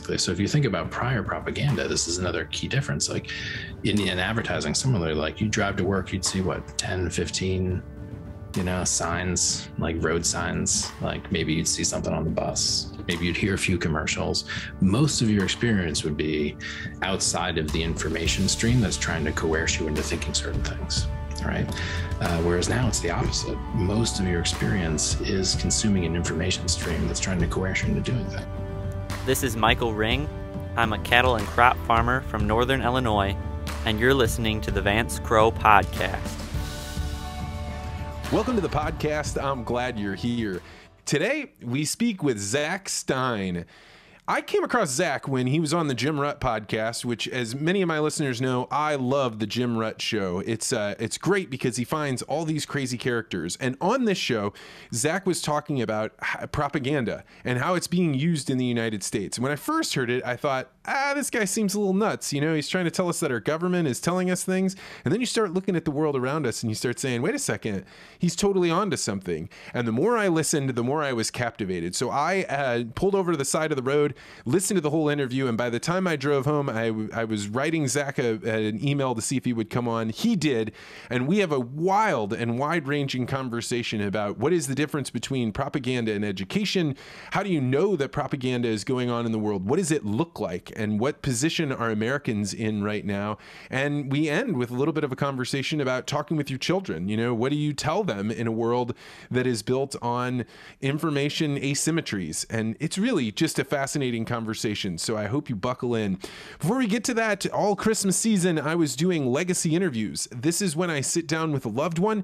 So if you think about prior propaganda, this is another key difference. Like in advertising, similarly, like you drive to work, you'd see what, 10, 15, signs, like road signs, like maybe you'd see something on the bus, maybe you'd hear a few commercials. Most of your experience would be outside of the information stream that's trying to coerce you into thinking certain things, right? Whereas now it's the opposite. Most of your experience is consuming an information stream that's trying to coerce you into doing that. This is Michael Ring. I'm a cattle and crop farmer from Northern Illinois, and you're listening to the Vance Crowe Podcast. Welcome to the podcast. I'm glad you're here. Today, we speak with Zak Stein. I came across Zak when he was on the Jim Rutt podcast, which, as many of my listeners know, I love the Jim Rutt show. It's great because he finds all these crazy characters. And on this show, Zak was talking about propaganda and how it's being used in the United States. And when I first heard it, I thought, this guy seems a little nuts. He's trying to tell us that our government is telling us things. And then you start looking at the world around us and you start saying, wait a second, he's totally onto something. And the more I listened, the more I was captivated. So I pulled over to the side of the road, listened to the whole interview, and by the time I drove home, I was writing Zak an email to see if he would come on. He did, and we have a wild and wide-ranging conversation about what is the difference between propaganda and education. How do you know that propaganda is going on in the world? What does it look like, and what position are Americans in right now? And we end with a little bit of a conversation about talking with your children. What do you tell them in a world that is built on information asymmetries? And it's really just a fascinating conversation, so I hope you buckle in. Before we get to that, all Christmas season, I was doing legacy interviews. This is when I sit down with a loved one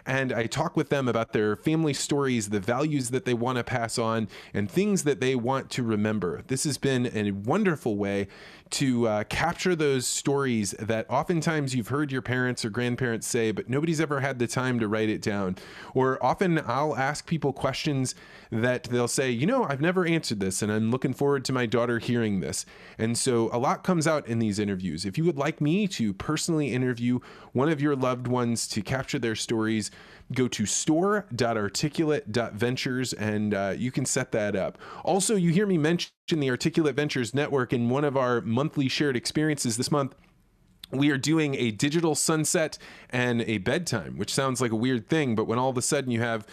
and I talk with them about their family stories, the values that they want to pass on, and things that they want to remember. This has been a wonderful way to capture those stories that oftentimes you've heard your parents or grandparents say, but nobody's ever had the time to write it down. Or often I'll ask people questions that they'll say, I've never answered this, and I'm looking forward to my daughter hearing this. And so a lot comes out in these interviews. If you would like me to personally interview one of your loved ones to capture their stories, go to store.articulate.ventures and you can set that up. Also, you hear me mention the Articulate Ventures Network in one of our monthly shared experiences this month. We are doing a digital sunset and a bedtime, which sounds like a weird thing, but when all of a sudden you have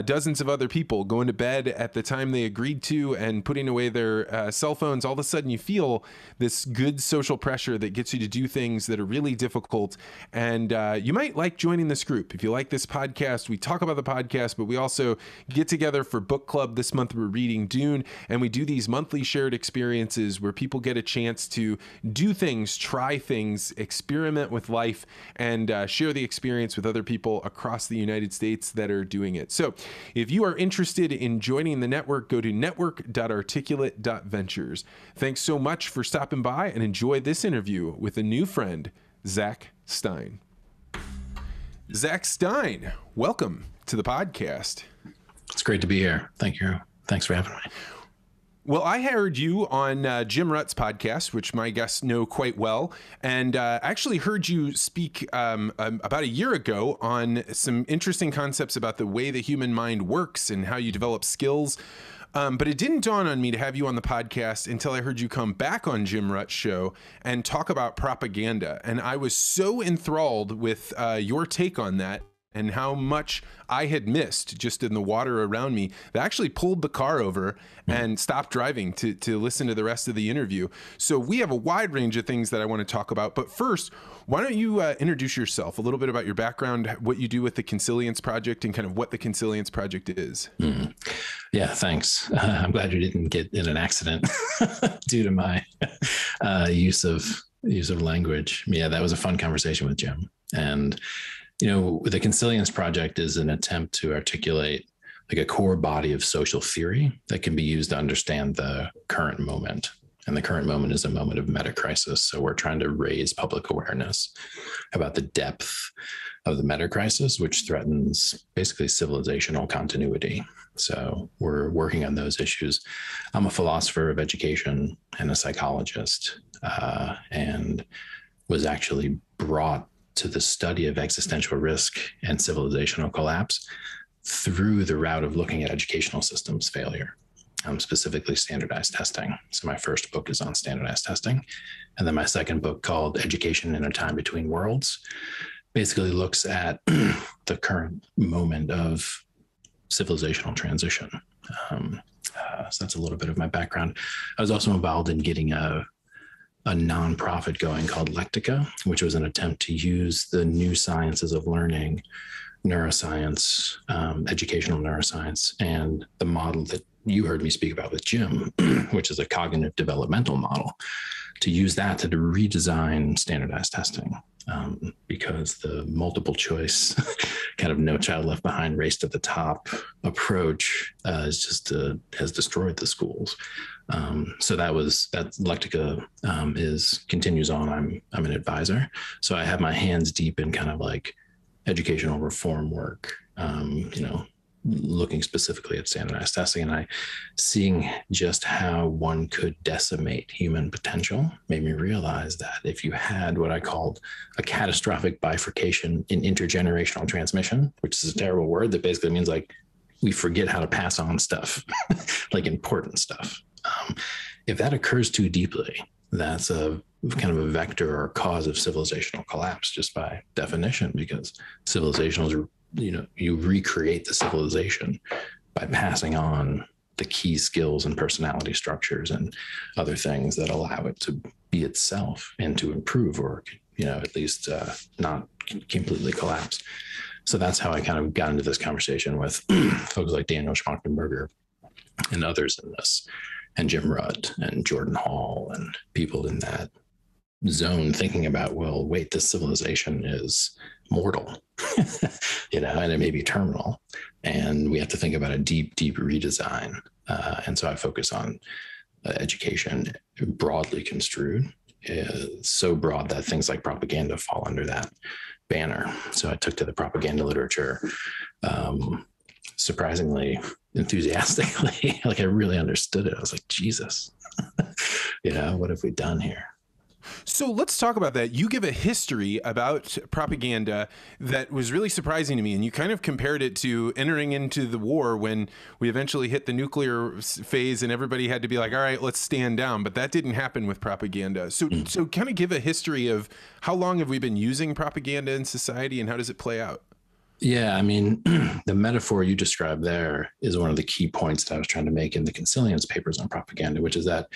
dozens of other people going to bed at the time they agreed to and putting away their cell phones, all of a sudden you feel this good social pressure that gets you to do things that are really difficult. And you might like joining this group. If you like this podcast, we talk about the podcast, but we also get together for book club. This month we're reading Dune, and we do these monthly shared experiences where people get a chance to do things, try things, experiment with life, and share the experience with other people across the United States that are doing it. So if you are interested in joining the network, go to network.articulate.ventures. Thanks so much for stopping by, and enjoy this interview with a new friend, Zak Stein. Zak Stein, welcome to the podcast. It's great to be here. Thank you. Thanks for having me. Well, I heard you on Jim Rutt's podcast, which my guests know quite well, and actually heard you speak about a year ago on some interesting concepts about the way the human mind works and how you develop skills. But it didn't dawn on me to have you on the podcast until I heard you come back on Jim Rutt's show and talk about propaganda. And I was so enthralled with your take on that and how much I had missed just in the water around me, that I actually pulled the car over and stopped driving to listen to the rest of the interview. So we have a wide range of things that I want to talk about. But first, why don't you introduce yourself, a little bit about your background, what you do with the Consilience Project, and kind of what the Consilience Project is. Yeah, thanks. I'm glad you didn't get in an accident due to my use of language. Yeah, that was a fun conversation with Jim. And the Consilience Project is an attempt to articulate like a core body of social theory that can be used to understand the current moment. And the current moment is a moment of meta-crisis. So we're trying to raise public awareness about the depth of the meta-crisis, which threatens basically civilizational continuity. So we're working on those issues. I'm a philosopher of education and a psychologist, and was actually brought to the study of existential risk and civilizational collapse through the route of looking at educational systems failure. specifically standardized testing. So my first book is on standardized testing. And then my second book, called Education in a Time Between Worlds, basically looks at the current moment of civilizational transition. So that's a little bit of my background. I was also involved in getting a nonprofit going called Lectica, which was an attempt to use the new sciences of learning, neuroscience, educational neuroscience, and the model that you heard me speak about with Jim, which is a cognitive developmental model, to use that to redesign standardized testing. Because the multiple choice kind of no child left behind, race to the top approach has destroyed the schools. So that Lectica continues on. I'm an advisor. So I have my hands deep in kind of like educational reform work, looking specifically at standardized testing, and seeing just how one could decimate human potential made me realize that if you had what I called a catastrophic bifurcation in intergenerational transmission, which is a terrible word that basically means like we forget how to pass on stuff, like important stuff. If that occurs too deeply, that's a kind of a vector or cause of civilizational collapse just by definition, because civilizations are, you recreate the civilization by passing on the key skills and personality structures and other things that allow it to be itself and to improve, or, at least not completely collapse. So that's how I kind of got into this conversation with folks like Daniel Schmachtenberger and others in this, and Jim Rutt and Jordan Hall and people in that zone, thinking about, well, wait, this civilization is mortal, and it may be terminal, and we have to think about a deep redesign. And so I focus on education broadly construed, so broad that things like propaganda fall under that banner. So I took to the propaganda literature surprisingly enthusiastically. Like I really understood it. I was like, Jesus, what have we done here? So let's talk about that. You give a history about propaganda that was really surprising to me, and you kind of compared it to entering into the war when we eventually hit the nuclear phase and everybody had to be like, all right, let's stand down. But that didn't happen with propaganda. So kind of give a history of how long have we been using propaganda in society and how does it play out? Yeah, I mean, the metaphor you described there is one of the key points that I was trying to make in the Consilience papers on propaganda, which is that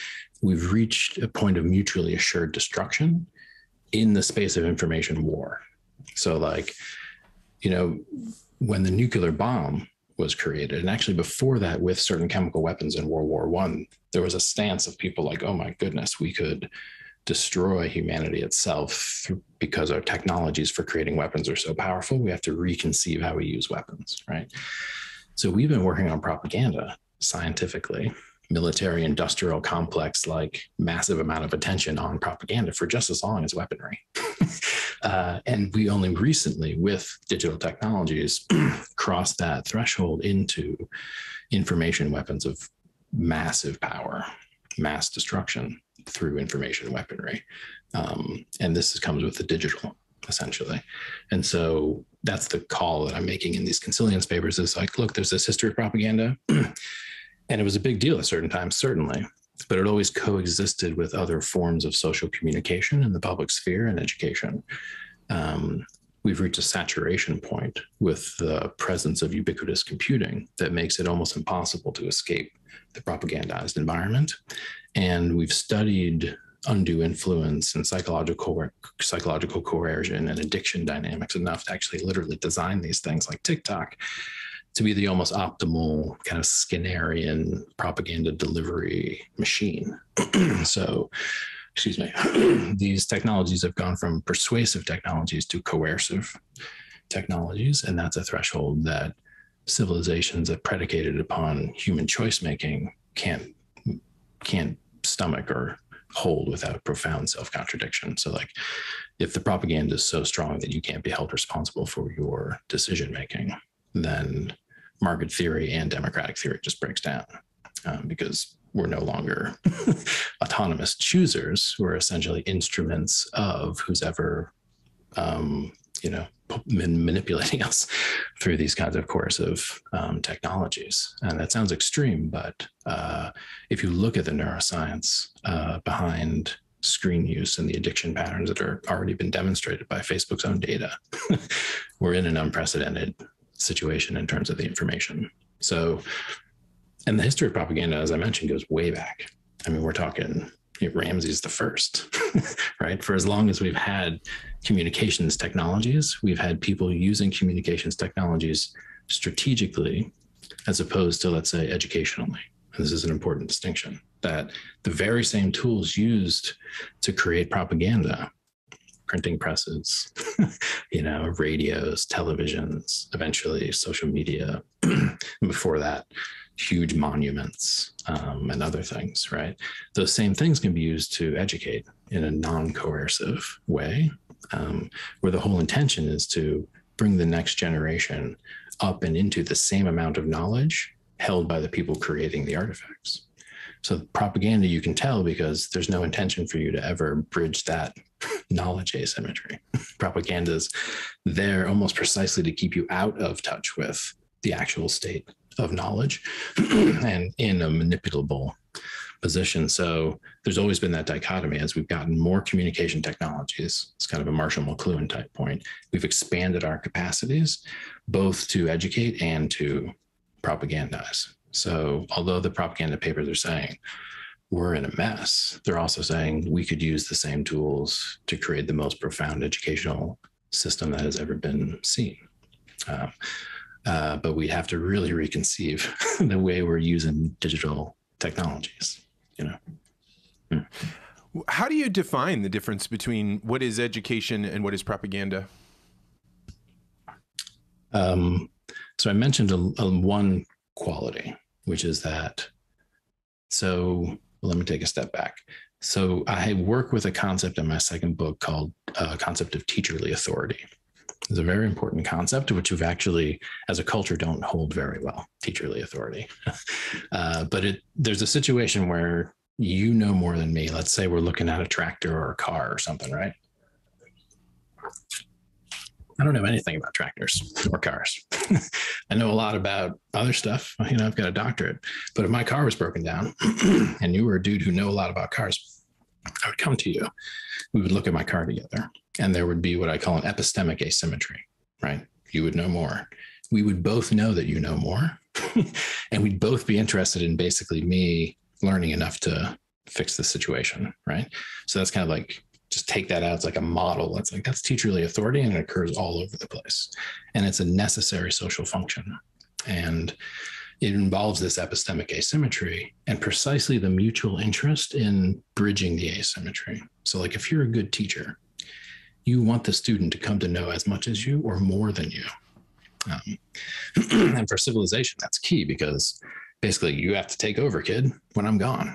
we've reached a point of mutually assured destruction in the space of information war. So like, when the nuclear bomb was created, and actually before that with certain chemical weapons in World War I, there was a stance of people like, oh my goodness, we could destroy humanity itself because our technologies for creating weapons are so powerful. We have to reconceive how we use weapons, right? So we've been working on propaganda scientifically, military industrial complex, like massive amount of attention on propaganda for just as long as weaponry. And we only recently, with digital technologies, crossed that threshold into information weapons of massive power, mass destruction through information weaponry. And this comes with the digital, essentially. And so that's the call that I'm making in these Consilience papers, is like, look, there's this history of propaganda. And it was a big deal at certain times, certainly, but it always coexisted with other forms of social communication in the public sphere and education. We've reached a saturation point with the presence of ubiquitous computing that makes it almost impossible to escape the propagandized environment. And we've studied undue influence and psychological coercion and addiction dynamics enough to actually literally design these things like TikTok to be the almost optimal kind of Skinnerian propaganda delivery machine. So, excuse me, these technologies have gone from persuasive technologies to coercive technologies. And that's a threshold that civilizations that predicated upon human choice making can't stomach or hold without profound self-contradiction. So like, if the propaganda is so strong that you can't be held responsible for your decision making, then market theory and democratic theory just breaks down, because we're no longer autonomous choosers. We're essentially instruments of who's ever manipulating us through these kinds of coercive technologies. And that sounds extreme, but if you look at the neuroscience behind screen use and the addiction patterns that are already been demonstrated by Facebook's own data, we're in an unprecedented situation in terms of the information. So, and the history of propaganda, as I mentioned, goes way back. I mean, we're talking Ramses the First, right? For as long as we've had communications technologies, we've had people using communications technologies strategically, as opposed to, let's say, educationally. And this is an important distinction, that the very same tools used to create propaganda, printing presses, radios, televisions, eventually social media, and before that, huge monuments and other things, right? Those same things can be used to educate in a non-coercive way, where the whole intention is to bring the next generation up and into the same amount of knowledge held by the people creating the artifacts. So propaganda, you can tell because there's no intention for you to ever bridge that knowledge asymmetry. Propaganda is there almost precisely to keep you out of touch with the actual state of knowledge and in a manipulable position. So there's always been that dichotomy. As we've gotten more communication technologies, it's kind of a Marshall McLuhan type point, we've expanded our capacities both to educate and to propagandize. So although the propaganda papers are saying we're in a mess, they're also saying we could use the same tools to create the most profound educational system that has ever been seen. But we have to really reconceive the way we're using digital technologies, How do you define the difference between what is education and what is propaganda? So I mentioned one quality, which is that, let me take a step back. So I work with a concept in my second book called concept of teacherly authority. It's a very important concept, which we've actually, as a culture, don't hold very well, teacherly authority. But there's a situation where you know more than me. Let's say we're looking at a tractor or a car or something, right? I don't know anything about tractors or cars. I know a lot about other stuff. I've got a doctorate. But if my car was broken down and you were a dude who know a lot about cars, I would come to you. We would look at my car together. And there would be what I call an epistemic asymmetry, right? You would know more. We would both know that you know more. And we'd both be interested in basically me learning enough to fix the situation, right? So that's kind of like, just take that out. It's like a model. That's teacherly authority, and it occurs all over the place. And it's a necessary social function. And it involves this epistemic asymmetry and precisely the mutual interest in bridging the asymmetry. So like if you're a good teacher, you want the student to come to know as much as you or more than you. And for civilization, that's key because basically you have to take over, kid, when I'm gone.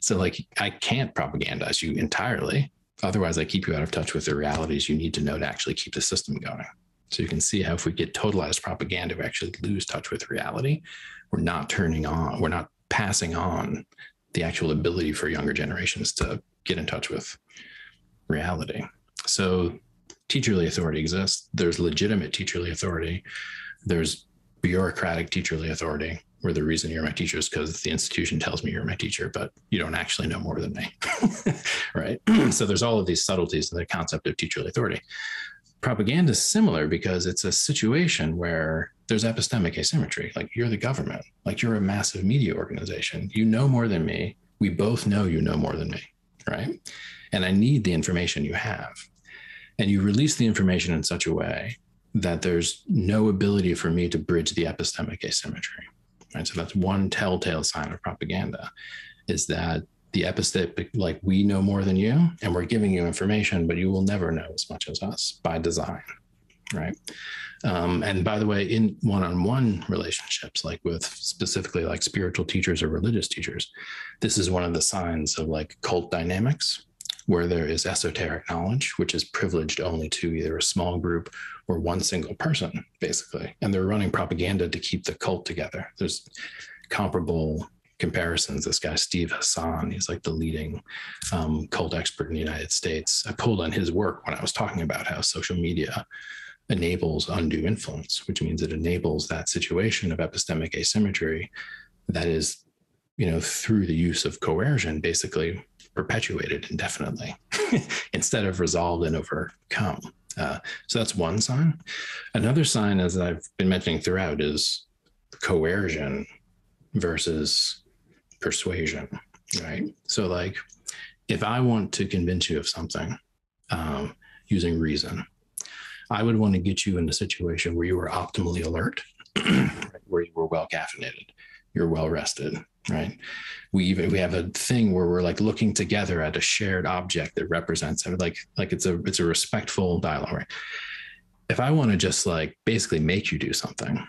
So like I can't propagandize you entirely. Otherwise, I keep you out of touch with the realities you need to know to actually keep the system going. So you can see how if we get totalized propaganda, we actually lose touch with reality. We're not passing on the actual ability for younger generations to get in touch with reality. So teacherly authority exists. There's legitimate teacherly authority. There's bureaucratic teacherly authority, where the reason you're my teacher is because the institution tells me you're my teacher, but you don't actually know more than me, right? So there's all of these subtleties in the concept of teacherly authority. Propaganda is similar because it's a situation where there's epistemic asymmetry. Like you're the government, like you're a massive media organization. You know more than me. We both know you know more than me, right? And I need the information you have. And you release the information in such a way that there's no ability for me to bridge the epistemic asymmetry, right? So that's one telltale sign of propaganda, is that the epistemic, like we know more than you and we're giving you information, but you will never know as much as us by design, right? And by the way, in one-on-one relationships, like with specifically like spiritual teachers or religious teachers, this is one of the signs of like cult dynamics, where there is esoteric knowledge, which is privileged only to either a small group or one single person, basically. And they're running propaganda to keep the cult together. There's comparable comparisons. This guy, Steve Hassan, he's like the leading cult expert in the United States. I pulled on his work when I was talking about how social media enables undue influence, which means it enables that situation of epistemic asymmetry that is, through the use of coercion, basically perpetuated indefinitely instead of resolved and overcome. So that's one sign. Another sign, as I've been mentioning throughout, is coercion versus persuasion, right? So like, if I want to convince you of something using reason, I would want to get you in a situation where you were optimally alert, where you were well caffeinated, you're well rested, right? We have a thing where we're like looking together at a shared object that represents it, like it's a respectful dialogue, right? If I want to just like basically make you do something,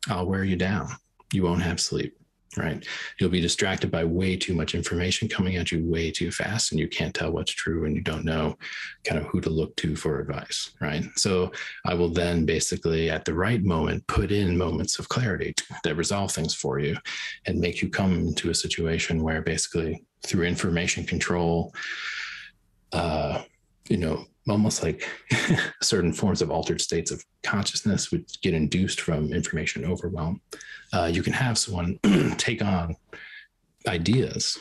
I'll wear you down. You won't have sleep, right? You'll be distracted by way too much information coming at you way too fast, and you can't tell what's true, and you don't know kind of who to look to for advice, right? So I will then basically at the right moment put in moments of clarity that resolve things for you and make you come into a situation where basically through information control, almost like certain forms of altered states of consciousness would get induced from information overwhelm. You can have someone take on ideas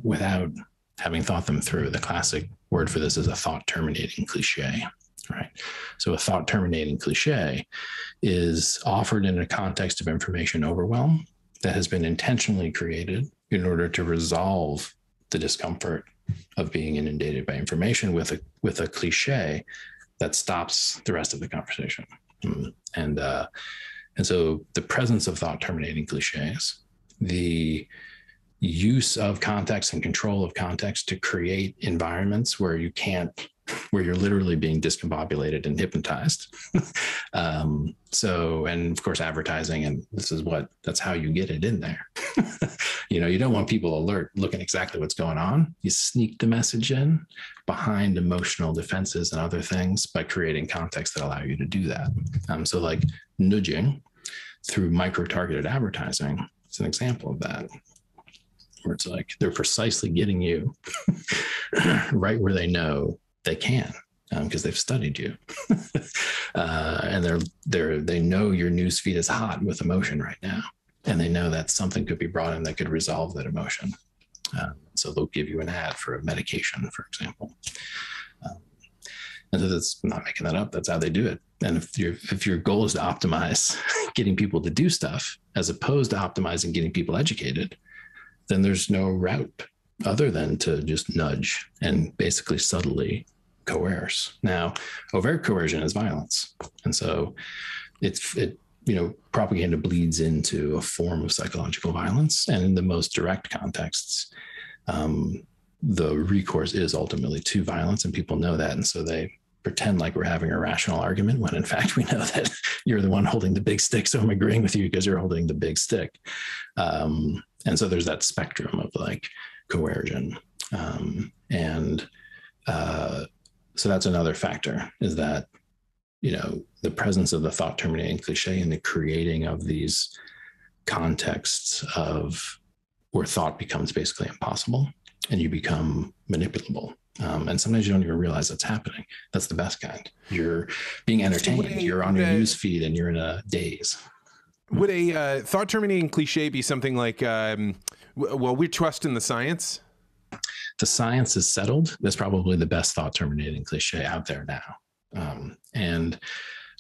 without having thought them through. The classic word for this is a thought terminating cliche, right? So a thought terminating cliche is offered in a context of information overwhelm that has been intentionally created in order to resolve the discomfort of being inundated by information with a cliche that stops the rest of the conversation. And so the presence of thought terminating cliches, the use of context and control of context to create environments where you're literally being discombobulated and hypnotized. And of course, advertising, and that's how you get it in there. You don't want people alert, looking exactly what's going on. You sneak the message in behind emotional defenses and other things by creating context that allow you to do that. So like nudging through micro-targeted advertising is an example of that, where it's like they're precisely getting you right where they know they can, because they've studied you. And they know your newsfeed is hot with emotion right now. And they know that something could be brought in that could resolve that emotion. So they'll give you an ad for a medication, for example. And so that's not making that up. That's how they do it. And if your goal is to optimize getting people to do stuff, as opposed to optimizing getting people educated, then there's no route other than to just nudge and basically subtly coerce. Now, overt coercion is violence. And so propaganda bleeds into a form of psychological violence. And in the most direct contexts, the recourse is ultimately to violence, and people know that. And so they pretend like we're having a rational argument when in fact we know that you're the one holding the big stick. So I'm agreeing with you because you're holding the big stick. And so there's that spectrum of like coercion. So that's another factor, is that, the presence of the thought terminating cliche and the creating of these contexts of where thought becomes basically impossible and you become manipulable. And sometimes you don't even realize that's happening. That's the best kind. You're being entertained. You're on your news feed and you're in a daze. Would a thought terminating cliche be something like, we trust in the science? The science is settled. That's probably the best thought terminating cliche out there now. And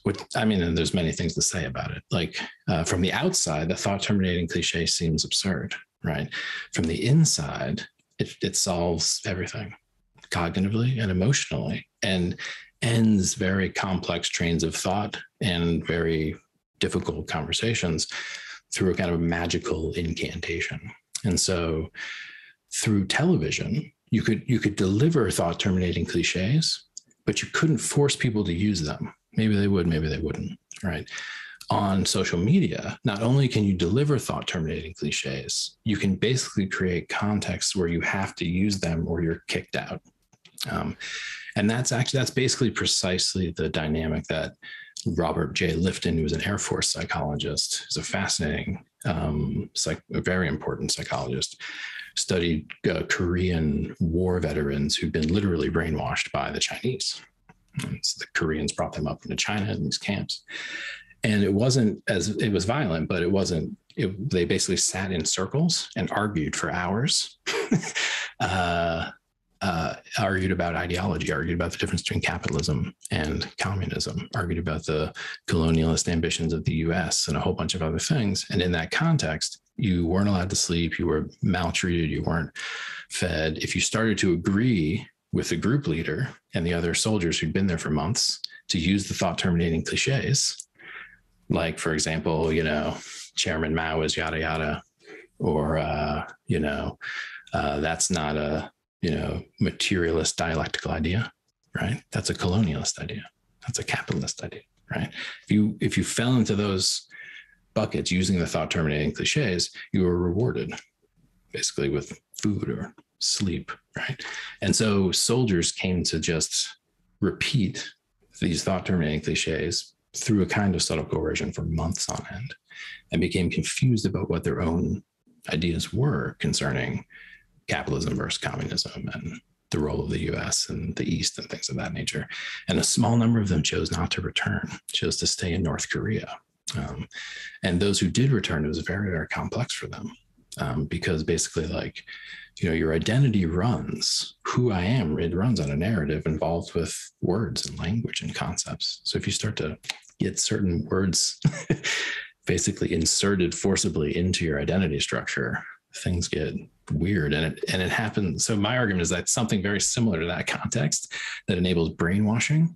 there's many things to say about it. Like from the outside, the thought terminating cliche seems absurd, right? From the inside, it solves everything cognitively and emotionally, and ends very complex trains of thought and very difficult conversations through a kind of magical incantation. And so through television, you could deliver thought terminating cliches, but you couldn't force people to use them. Maybe they would, maybe they wouldn't, right? On social media, not only can you deliver thought terminating cliches, you can basically create contexts where you have to use them or you're kicked out. And that's basically precisely the dynamic that Robert J. Lifton, who was an Air Force psychologist, is a fascinating a very important psychologist, studied Korean war veterans who'd been literally brainwashed by the Chinese. And so the Koreans brought them up into China in these camps. And it was violent, but it wasn't. They basically sat in circles and argued for hours, argued about ideology, argued about the difference between capitalism and communism, argued about the colonialist ambitions of the US and a whole bunch of other things. And in that context, you weren't allowed to sleep, you were maltreated, you weren't fed. If you started to agree with the group leader and the other soldiers who'd been there for months to use the thought terminating cliches, like, for example, Chairman Mao is yada yada, or that's not a materialist dialectical idea, right? That's a colonialist idea. That's a capitalist idea, right? If you fell into those buckets using the thought terminating cliches, you were rewarded basically with food or sleep, right? And so soldiers came to just repeat these thought terminating cliches through a kind of subtle coercion for months on end, and became confused about what their own ideas were concerning capitalism versus communism and the role of the US and the East and things of that nature. And a small number of them chose not to return, chose to stay in North Korea. And those who did return, it was very, very complex for them, because basically, your identity runs, who I am, it runs on a narrative involved with words and language and concepts. So if you start to get certain words basically inserted forcibly into your identity structure, things get weird, and it happens. So my argument is that something very similar to that context that enables brainwashing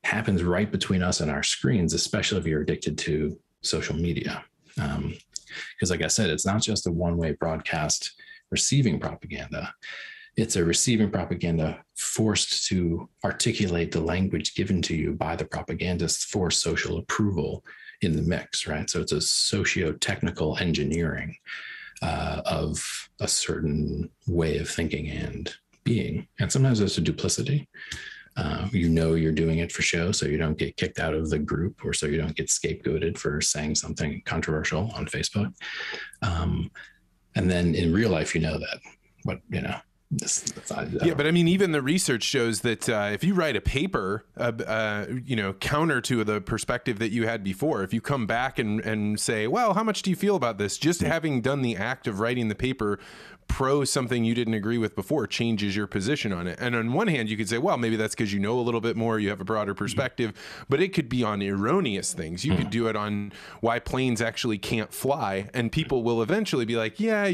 happens right between us and our screens, especially if you're addicted to social media. Because like I said, it's not just a one-way broadcast receiving propaganda. It's a receiving propaganda forced to articulate the language given to you by the propagandists for social approval in the mix, right? So it's a socio-technical engineering of a certain way of thinking and being. And sometimes there's a duplicity. You're doing it for show, so you don't get kicked out of the group, or so you don't get scapegoated for saying something controversial on Facebook. And then in real life, that but I mean, even the research shows that if you write a paper, counter to the perspective that you had before, if you come back and say, well, how much do you feel about this? Just having done the act of writing the paper pro something you didn't agree with before changes your position on it. And on one hand, you could say, well, maybe that's because you know a little bit more, you have a broader perspective, but it could be on erroneous things. You could do it on why planes actually can't fly, and people will eventually be like, yeah,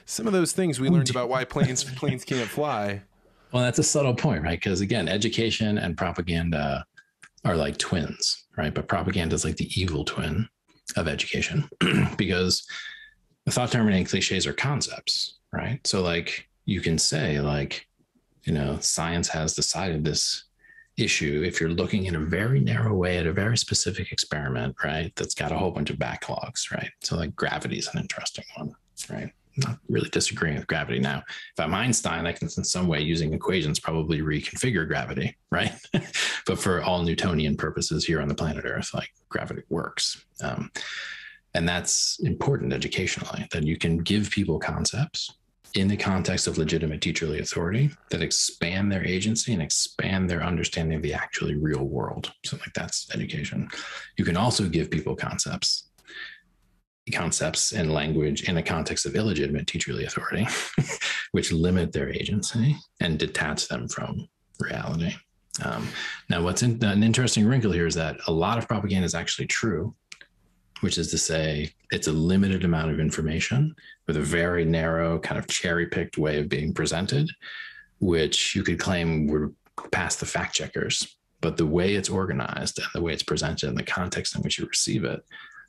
some of those things we learned about why planes can't fly. Well, that's a subtle point, right? Because again, education and propaganda are like twins, right? But propaganda is like the evil twin of education because the thought terminating cliches are concepts, right? So you can say science has decided this issue if you're looking in a very narrow way at a very specific experiment, right? That's got a whole bunch of backlogs, right? So gravity is an interesting one, right? Not really disagreeing with gravity. Now, if I'm Einstein, I can in some way using equations probably reconfigure gravity, right? But for all Newtonian purposes here on the planet Earth, gravity works. And that's important educationally, that you can give people concepts in the context of legitimate teacherly authority that expand their agency and expand their understanding of the actually real world. So that's education. You can also give people concepts and language in a context of illegitimate teacherly authority, which limit their agency and detach them from reality. Now, what's an interesting wrinkle here is that a lot of propaganda is actually true, which is to say it's a limited amount of information with a very narrow kind of cherry-picked way of being presented, which you could claim would pass the fact checkers. But the way it's organized and the way it's presented and the context in which you receive it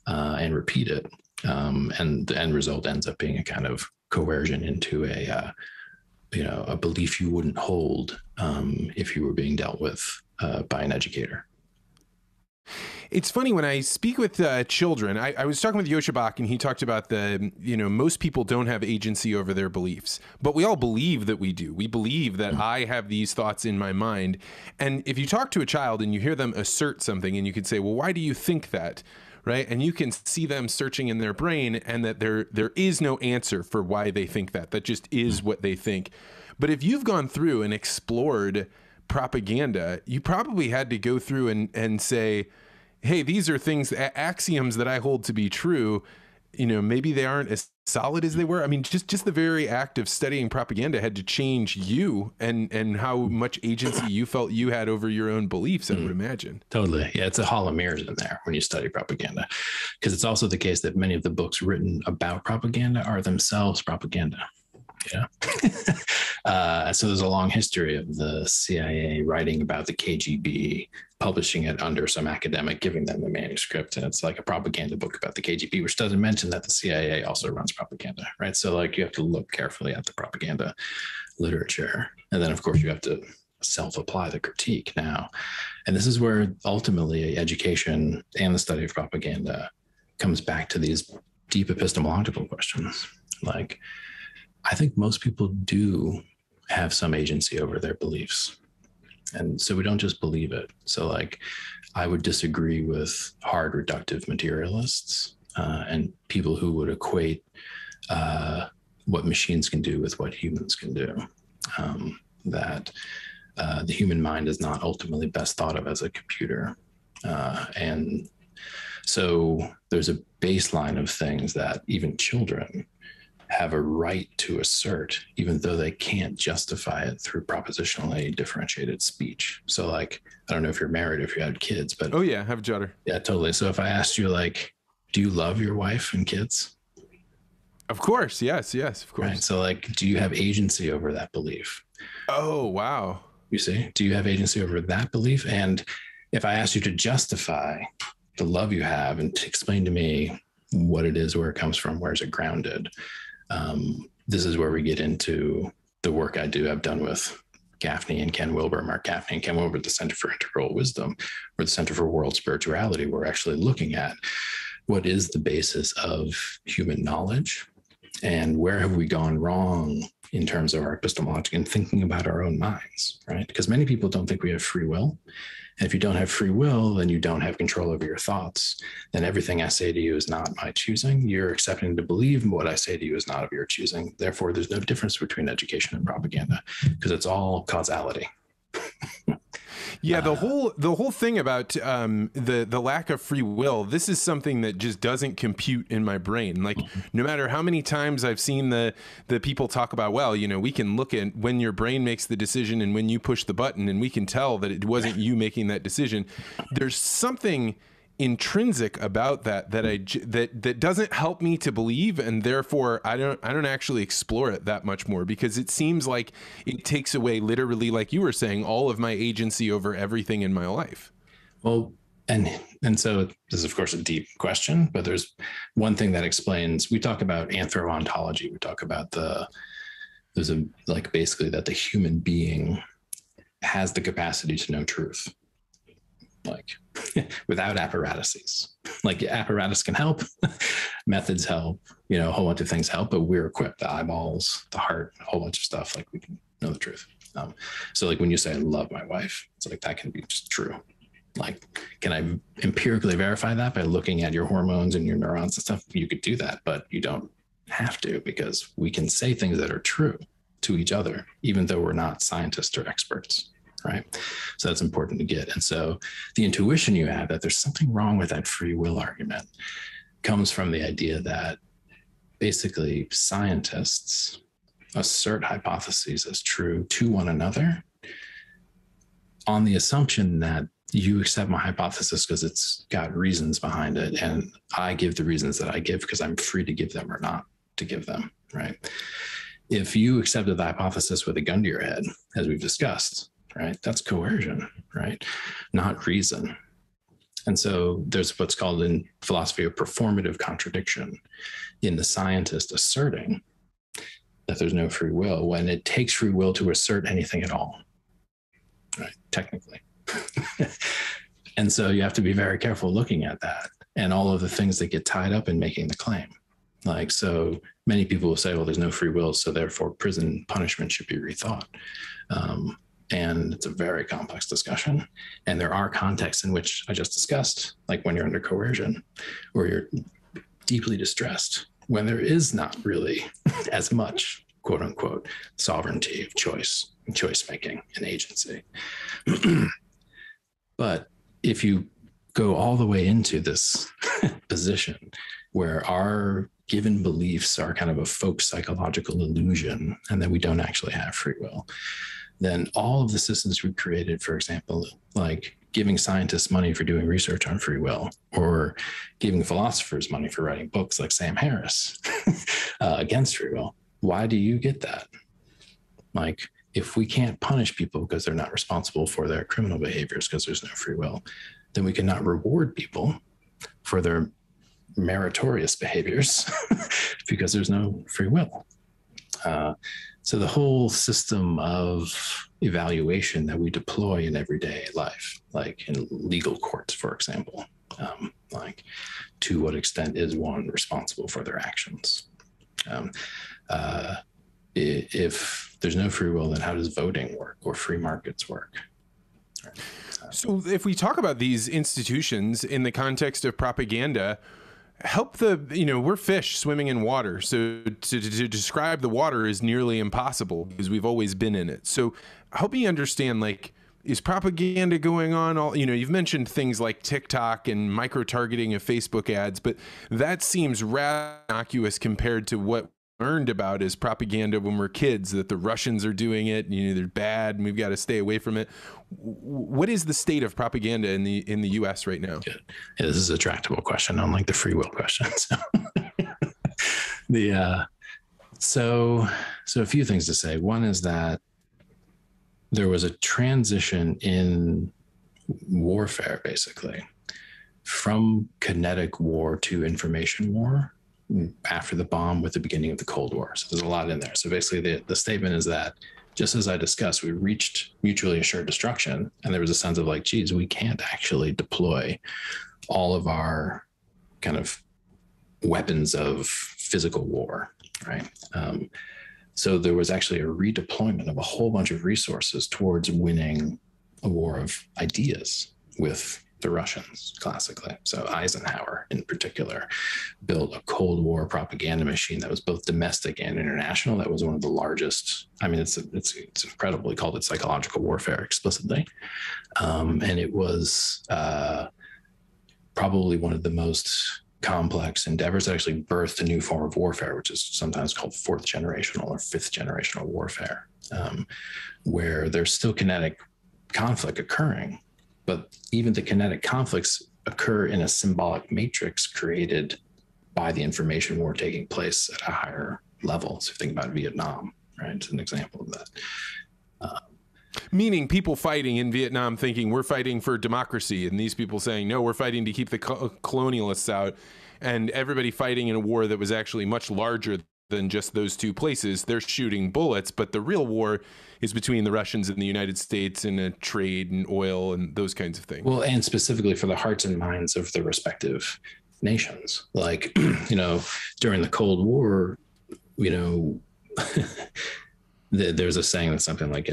and repeat it, and the end result ends up being a kind of coercion into a belief you wouldn't hold if you were being dealt with by an educator. It's funny when I speak with children, I was talking with Yoshibak, and he talked about most people don't have agency over their beliefs, but we all believe that we do. We believe that I have these thoughts in my mind. And if you talk to a child and you hear them assert something and you could say, well, why do you think that? right? And you can see them searching in their brain, and that there is no answer for why they think that. That just is what they think. But if you've gone through and explored propaganda, you probably had to go through and say, hey, these are things, axioms that I hold to be true. You know, maybe they aren't as solid as they were. I mean, just the very act of studying propaganda had to change you and how much agency you felt you had over your own beliefs, I would imagine. Totally. Yeah, it's a hall of mirrors in there when you study propaganda, because it's also the case that many of the books written about propaganda are themselves propaganda. Yeah. So there's a long history of the CIA writing about the KGB, publishing it under some academic, giving them the manuscript. And it's like a propaganda book about the KGB, which doesn't mention that the CIA also runs propaganda, right? So like you have to look carefully at the propaganda literature. And then, of course, you have to self-apply the critique now. And this is where ultimately education and the study of propaganda comes back to these deep epistemological questions. Like, I think most people do have some agency over their beliefs. And so we don't just believe it. So like, I would disagree with hard reductive materialists and people who would equate what machines can do with what humans can do. That the human mind is not ultimately best thought of as a computer. And so there's a baseline of things that even children have a right to assert, even though they can't justify it through propositionally differentiated speech. So like, I don't know if you're married, if you had kids, but oh yeah, I have a daughter. Yeah, totally. So if I asked you like, do you love your wife and kids? Of course. Yes, of course. Right. So like, do you have agency over that belief? Oh, wow. You see, do you have agency over that belief? And if I asked you to justify the love you have and to explain to me what it is, where it comes from, where is it grounded? This is where we get into the work I've done with Gaffney and Ken Wilber, Mark Gaffney and Ken Wilber, the Center for Integral Wisdom, or the Center for World Spirituality. We're actually looking at what is the basis of human knowledge and where have we gone wrong in terms of our epistemology and thinking about our own minds, right? Because many people don't think we have free will. And if you don't have free will, then you don't have control over your thoughts. Then everything I say to you is not my choosing. You're accepting to believe what I say to you is not of your choosing. Therefore, there's no difference between education and propaganda because it's all causality. Yeah, the whole thing about the lack of free will, this is something that just doesn't compute in my brain. Like, no matter how many times I've seen the people talk about, well, you know, we can look at when your brain makes the decision and when you push the button, and we can tell that it wasn't you making that decision. There's something intrinsic about that doesn't help me to believe, and therefore I don't actually explore it that much more, because it seems like it takes away, literally, like you were saying, all of my agency over everything in my life. Well, and so this is of course a deep question, but there's one thing that explains. We talk about anthro-ontology. We talk about basically that the human being has the capacity to know truth. Like without apparatuses, like apparatus can help, methods help, you know, a whole bunch of things help, but we're equipped, the eyeballs, the heart, a whole bunch of stuff. Like we can know the truth. So like when you say I love my wife, it's like, that can be just true. Like, can I empirically verify that by looking at your hormones and your neurons and stuff? You could do that, but you don't have to, because we can say things that are true to each other, even though we're not scientists or experts. Right. So that's important to get. And so the intuition you have that there's something wrong with that free will argument comes from the idea that basically scientists assert hypotheses as true to one another on the assumption that you accept my hypothesis because it's got reasons behind it. And I give the reasons that I give because I'm free to give them or not to give them. Right. If you accepted the hypothesis with a gun to your head, as we've discussed, right, that's coercion, right? Not reason. And so there's what's called in philosophy a performative contradiction in the scientist asserting that there's no free will when it takes free will to assert anything at all, right? Technically. And so you have to be very careful looking at that and all of the things that get tied up in making the claim. Like, so many people will say, well, there's no free will, so therefore prison punishment should be rethought. And it's a very complex discussion. And there are contexts in which I just discussed, like when you're under coercion or you're deeply distressed, when there is not really as much, quote unquote, sovereignty of choice making and agency. But if you go all the way into this position where our given beliefs are kind of a folk psychological illusion and that we don't actually have free will, then all of the systems we created, for example, like giving scientists money for doing research on free will, or giving philosophers money for writing books like Sam Harris against free will, why do you get that? Like, if we can't punish people because they're not responsible for their criminal behaviors because there's no free will, then we cannot reward people for their meritorious behaviors because there's no free will. So the whole system of evaluation that we deploy in everyday life, like in legal courts, for example, like to what extent is one responsible for their actions? If there's no free will, then how does voting work or free markets work? So if we talk about these institutions in the context of propaganda, help we're fish swimming in water. So to describe the water is nearly impossible because we've always been in it. So help me understand, like, is propaganda going on? You've mentioned things like TikTok and micro-targeting of Facebook ads, but that seems rather innocuous compared to what we learned about as propaganda when we're kids, that the Russians are doing it, they're bad and we've got to stay away from it. What is the state of propaganda in the US right now? Yeah, this is a tractable question, unlike the free will question. So a few things to say. One is that there was a transition in warfare, basically, from kinetic war to information war after the bomb with the beginning of the Cold War. So there's a lot in there. So basically the statement is that, just as I discussed, we reached mutually assured destruction, and there was a sense of like, geez, we can't actually deploy all of our kind of weapons of physical war, right? So there was actually a redeployment of a whole bunch of resources towards winning a war of ideas with the Russians, classically. So Eisenhower, in particular, built a Cold War propaganda machine that was both domestic and international. That was one of the largest. I mean, it's incredible. He called it psychological warfare explicitly, and it was probably one of the most complex endeavors that actually birthed a new form of warfare, which is sometimes called fourth generational or fifth generational warfare, where there's still kinetic conflict occurring. But even the kinetic conflicts occur in a symbolic matrix created by the information war taking place at a higher level. So think about Vietnam, right? It's an example of that. Meaning people fighting in Vietnam thinking we're fighting for democracy, and these people saying, no, we're fighting to keep the colonialists out, and everybody fighting in a war that was actually much larger than just those two places. They're shooting bullets, but the real war is between the Russians and the United States in a trade and oil and those kinds of things. Well, and specifically for the hearts and minds of the respective nations. Like, during the Cold War, there's a saying that's something like,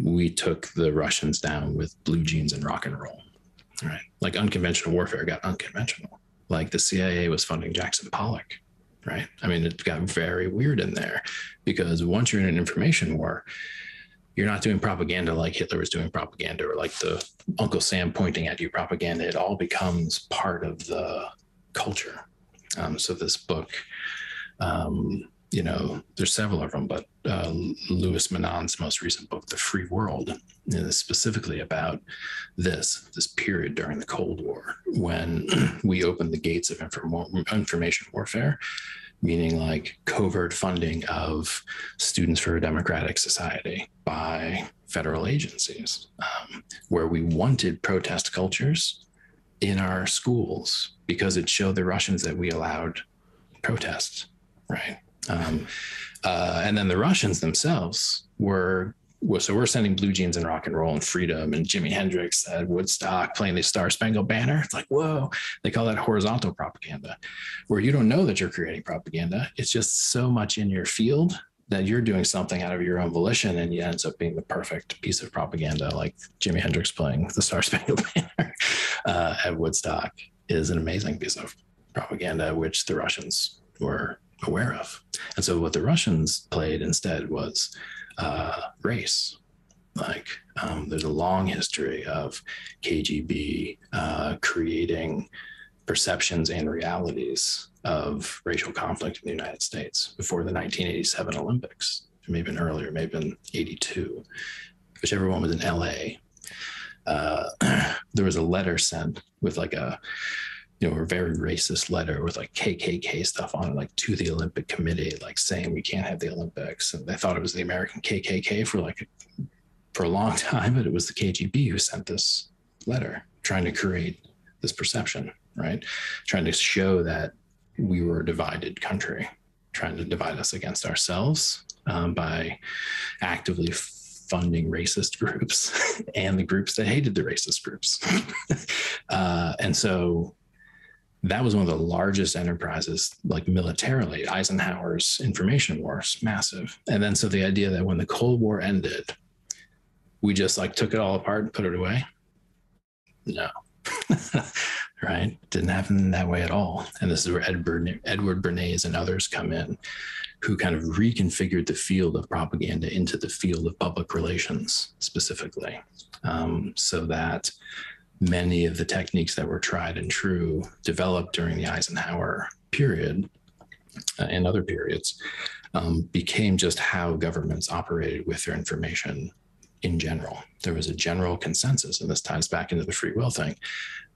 we took the Russians down with blue jeans and rock and roll, right? Like unconventional warfare got unconventional. Like the CIA was funding Jackson Pollock, right? I mean, it got very weird in there because once you're in an information war, you're not doing propaganda like Hitler was doing propaganda or like the Uncle Sam pointing at you propaganda. It all becomes part of the culture. So this book, there's several of them, but Louis Manon's most recent book, The Free World, is specifically about this period during the Cold War when we opened the gates of information warfare, meaning like covert funding of Students for a Democratic Society by federal agencies, where we wanted protest cultures in our schools because it showed the Russians that we allowed protests, right? And then the Russians themselves were sending blue jeans and rock and roll and freedom and Jimi Hendrix at Woodstock playing the Star Spangled Banner. It's like, whoa, they call that horizontal propaganda, where you don't know that you're creating propaganda. It's just so much in your field that you're doing something out of your own volition, and it ends up being the perfect piece of propaganda, like Jimi Hendrix playing the Star Spangled Banner at Woodstock is an amazing piece of propaganda, which the Russians were aware of. And so what the Russians played instead was race. Like there's a long history of KGB creating perceptions and realities of racial conflict in the United States before the 1987 Olympics, maybe earlier, maybe in 82, whichever one was in LA. There was a letter sent with like a very racist letter with like KKK stuff on it, like to the Olympic Committee, like saying we can't have the Olympics. And they thought it was the American KKK for a long time, but it was the KGB who sent this letter trying to create this perception, right? Trying to show that we were a divided country, trying to divide us against ourselves by actively funding racist groups and the groups that hated the racist groups. And so that was one of the largest enterprises, like militarily. Eisenhower's information wars, massive. And then so the idea that when the Cold War ended, we just like took it all apart and put it away. No, right? Didn't happen that way at all. And this is where Edward Bernays and others come in, who kind of reconfigured the field of propaganda into the field of public relations specifically, so that many of the techniques that were tried and true developed during the Eisenhower period and other periods became just how governments operated with their information in general. There was a general consensus, and this ties back into the free will thing,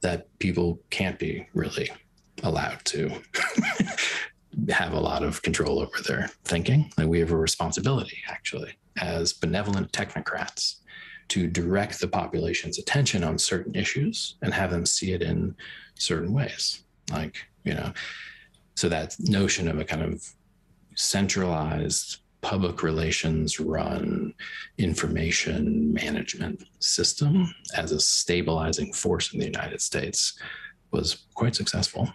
that people can't be really allowed to have a lot of control over their thinking. And we have a responsibility, actually, as benevolent technocrats, to direct the population's attention on certain issues and have them see it in certain ways. Like, so that notion of a kind of centralized public relations run information management system as a stabilizing force in the United States was quite successful.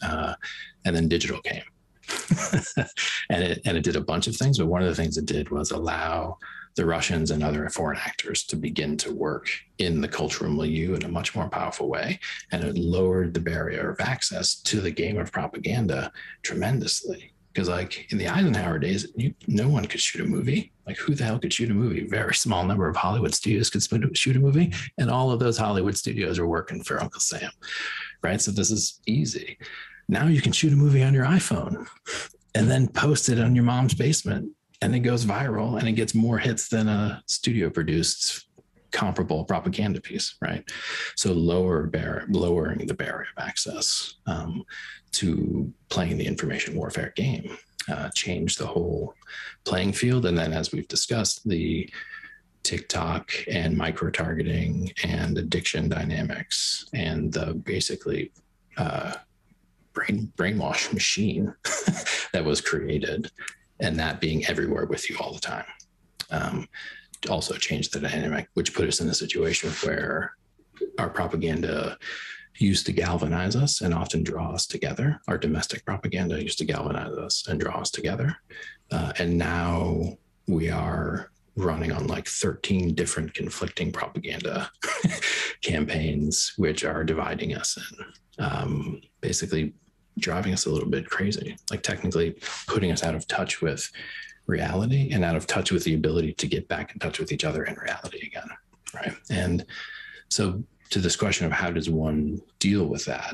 And then digital came. and it did a bunch of things, but one of the things it did was allow the Russians and other foreign actors to begin to work in the cultural milieu in a much more powerful way. And it lowered the barrier of access to the game of propaganda tremendously. Because like in the Eisenhower days, no one could shoot a movie. Like who the hell could shoot a movie? Very small number of Hollywood studios could shoot a movie. And all of those Hollywood studios are working for Uncle Sam, right? So this is easy. Now you can shoot a movie on your iPhone and then post it on your mom's basement, and it goes viral and it gets more hits than a studio produced comparable propaganda piece, right? So lowering the barrier of access to playing the information warfare game changed the whole playing field. And then, as we've discussed, the TikTok and micro-targeting and addiction dynamics and the basically brainwash machine that was created, and that being everywhere with you all the time, also changed the dynamic, which put us in a situation where our propaganda used to galvanize us and often draw us together. Our domestic propaganda used to galvanize us and draw us together. And now we are running on like 13 different conflicting propaganda campaigns, which are dividing us and basically driving us a little bit crazy, like technically putting us out of touch with reality and out of touch with the ability to get back in touch with each other in reality again, right? And so to this question of how does one deal with that,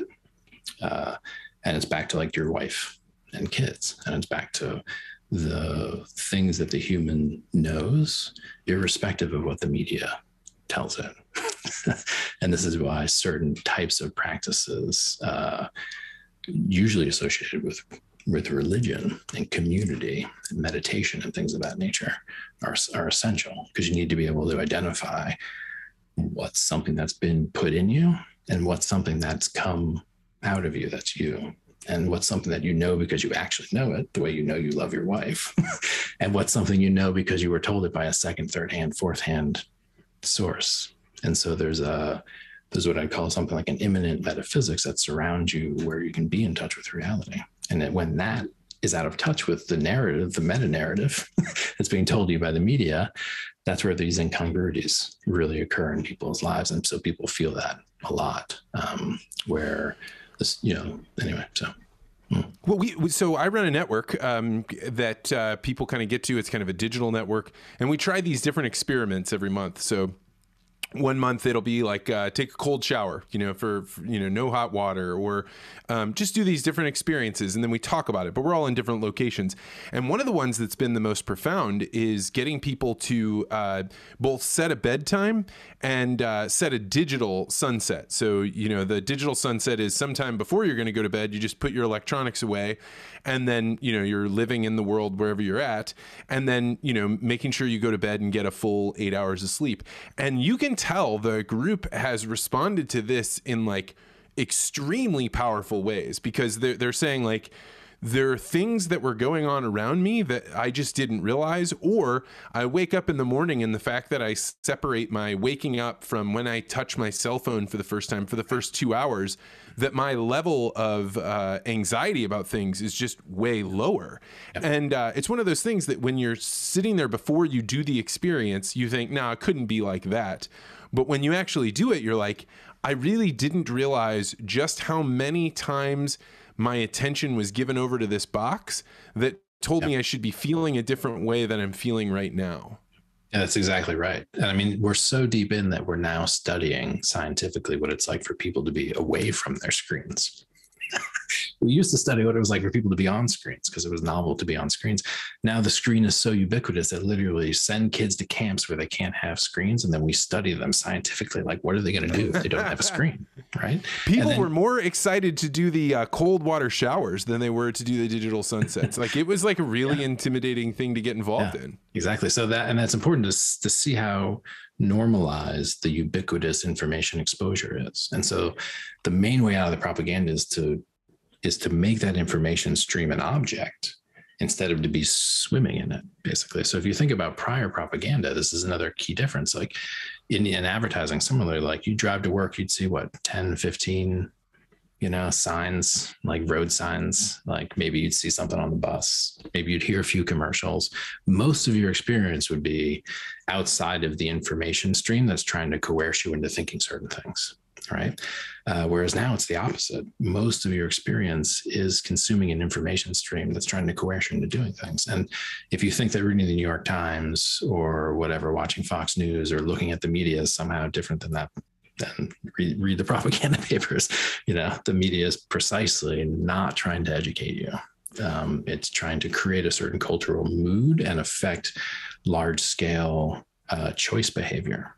and it's back to like your wife and kids, and it's back to the things that the human knows, irrespective of what the media tells it. And this is why certain types of practices, usually associated with religion and community and meditation and things of that nature, are essential, because you need to be able to identify what's something that's been put in you and what's something that's come out of you, that's you, and what's something that you know because you actually know it, the way you know you love your wife, and what's something you know because you were told it by a second, third hand, fourth hand source. And so there's what I'd call something like an immanent metaphysics that surrounds you, where you can be in touch with reality. And when that is out of touch with the narrative, the meta narrative that's being told to you by the media, that's where these incongruities really occur in people's lives. And so people feel that a lot, where this, anyway, so. Well, so I run a network that people kind of get to. It's kind of a digital network, and we try these different experiments every month. So one month it'll be like take a cold shower, for no hot water, or just do these different experiences, and then we talk about it. But we're all in different locations. And one of the ones that's been the most profound is getting people to both set a bedtime and set a digital sunset. So the digital sunset is sometime before you're going to go to bed. You just put your electronics away, and then you're living in the world wherever you're at, and then making sure you go to bed and get a full 8 hours of sleep. And you can tell the group has responded to this in like extremely powerful ways, because they're saying like, there are things that were going on around me that I just didn't realize, or I wake up in the morning and the fact that I separate my waking up from when I touch my cell phone for the first time for the first 2 hours, that my level of anxiety about things is just way lower. Yep. And it's one of those things that when you're sitting there before you do the experience, you think, no, it couldn't be like that. But when you actually do it, you're like, I really didn't realize just how many times my attention was given over to this box that told me I should be feeling a different way than I'm feeling right now. Yeah, that's exactly right. And I mean, we're so deep in that we're now studying scientifically what it's like for people to be away from their screens. We used to study what it was like for people to be on screens because it was novel to be on screens. Now the screen is so ubiquitous that literally send kids to camps where they can't have screens, and then we study them scientifically. Like, what are they going to do if they don't have a screen, right? People were more excited to do the cold water showers than they were to do the digital sunsets. Like, it was like a really intimidating thing to get involved in. Exactly. So that's important to see how normalized the ubiquitous information exposure is. And so the main way out of the propaganda is to make that information stream an object instead of to be swimming in it, basically. So if you think about prior propaganda, this is another key difference. Like in advertising, similarly, like you drive to work, you'd see 10, 15, signs, like road signs, like maybe you'd see something on the bus, maybe you'd hear a few commercials. Most of your experience would be outside of the information stream that's trying to coerce you into thinking certain things. Right. Whereas now it's the opposite. Most of your experience is consuming an information stream that's trying to coerce you into doing things. And if you think that reading the New York Times or whatever, watching Fox News or looking at the media is somehow different than that, then read the propaganda papers. The media is precisely not trying to educate you. It's trying to create a certain cultural mood and affect large scale choice behavior.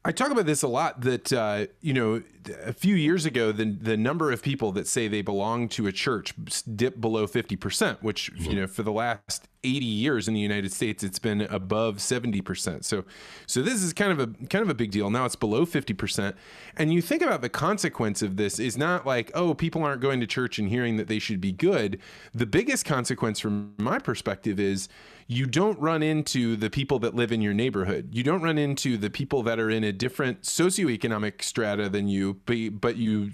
I talk about this a lot, that, a few years ago, the number of people that say they belong to a church dipped below 50%, which, for the last 80 years in the United States, it's been above 70%. So this is kind of a big deal. Now it's below 50%. And you think about the consequence of this is not like, oh, people aren't going to church and hearing that they should be good. The biggest consequence from my perspective is you don't run into the people that live in your neighborhood. You don't run into the people that are in a different socioeconomic strata than you, but you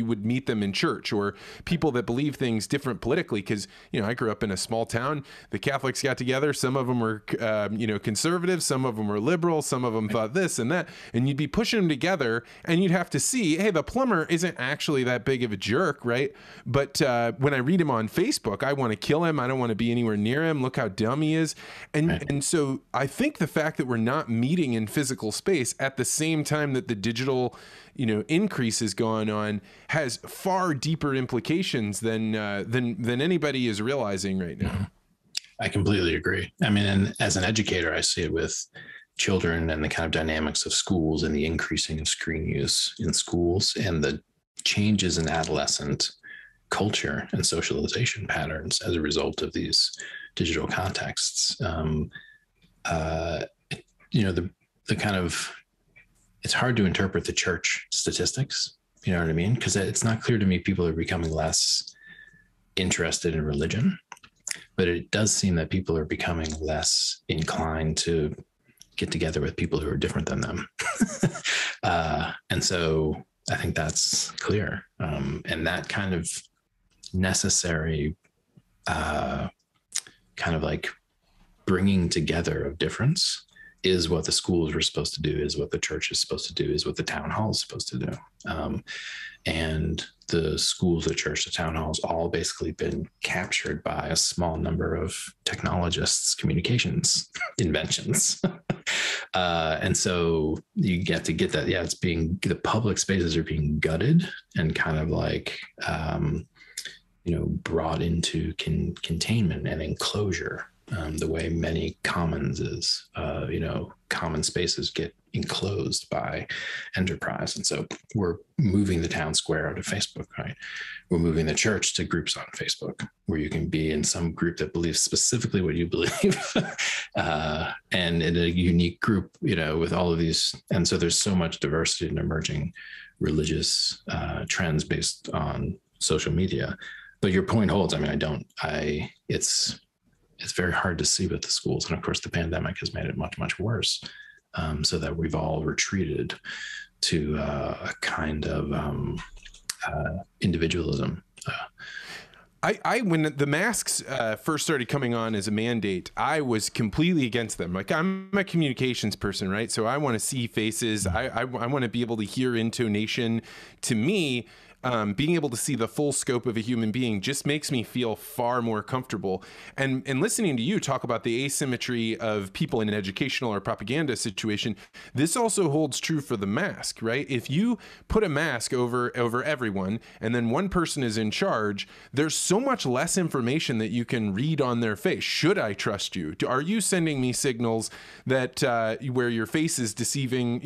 would meet them in church, or people that believe things different politically. Because, I grew up in a small town. The Catholics got together. Some of them were, conservative. Some of them were liberal. Some of them thought this and that. And you'd be pushing them together, and you'd have to see, hey, the plumber isn't actually that big of a jerk, right? But when I read him on Facebook, I want to kill him. I don't want to be anywhere near him. Look how dumb he is. And so I think the fact that we're not meeting in physical space at the same time that the digital, increase is going on has far deeper implications than anybody is realizing right now. I completely agree. I mean, and as an educator, I see it with children and the kind of dynamics of schools and the increasing of screen use in schools and the changes in adolescent culture and socialization patterns as a result of these digital contexts. The kind of, it's hard to interpret the church statistics, you know what I mean? Because it's not clear to me people are becoming less interested in religion, but it does seem that people are becoming less inclined to get together with people who are different than them. And so I think that's clear. And that kind of necessary kind of like bringing together of difference is what the schools were supposed to do, is what the church is supposed to do, is what the town hall is supposed to do. And the schools, the church, the town halls, all basically been captured by a small number of technologists' communications inventions. And so you get that. Yeah, the public spaces are being gutted and kind of like, brought into containment and enclosure. The way many commons is, common spaces get enclosed by enterprise. And so we're moving the town square onto Facebook, right? We're moving the church to groups on Facebook where you can be in some group that believes specifically what you believe. And in a unique group, with all of these. And so there's so much diversity in emerging religious trends based on social media. But your point holds. I mean, it's very hard to see with the schools. And of course, the pandemic has made it much, much worse. So that we've all retreated to a kind of individualism. When the masks first started coming on as a mandate, I was completely against them. Like, I'm a communications person, right? So I want to see faces. I want to be able to hear intonation. To me, being able to see the full scope of a human being just makes me feel far more comfortable. And listening to you talk about the asymmetry of people in an educational or propaganda situation, this also holds true for the mask, right? If you put a mask over everyone and then one person is in charge, there's so much less information that you can read on their face. Should I trust you? Are you sending me signals that where your face is deceiving,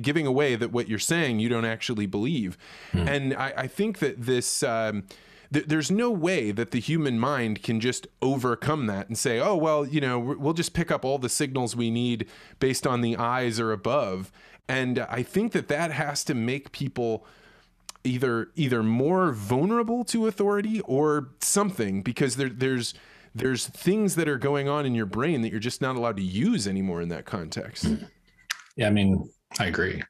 giving away that what you're saying you don't actually believe? And I think that this, there's no way that the human mind can just overcome that and say, oh, well, we'll just pick up all the signals we need based on the eyes or above. And I think that has to make people either more vulnerable to authority or something, because there's things that are going on in your brain that you're just not allowed to use anymore in that context. Yeah, I mean, I agree.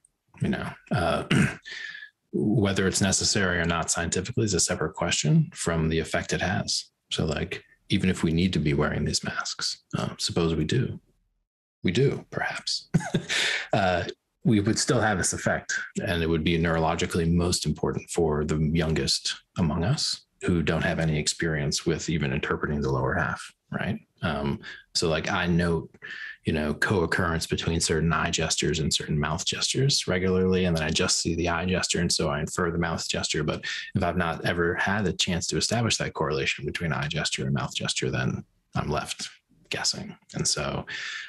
Whether it's necessary or not scientifically is a separate question from the effect it has. So like, even if we need to be wearing these masks, suppose we do, perhaps, we would still have this effect, and it would be neurologically most important for the youngest among us who don't have any experience with even interpreting the lower half, right? So like, I note, co-occurrence between certain eye gestures and certain mouth gestures regularly, and then I just see the eye gesture, and so I infer the mouth gesture. But if I've not ever had a chance to establish that correlation between eye gesture and mouth gesture, then I'm left guessing. And so,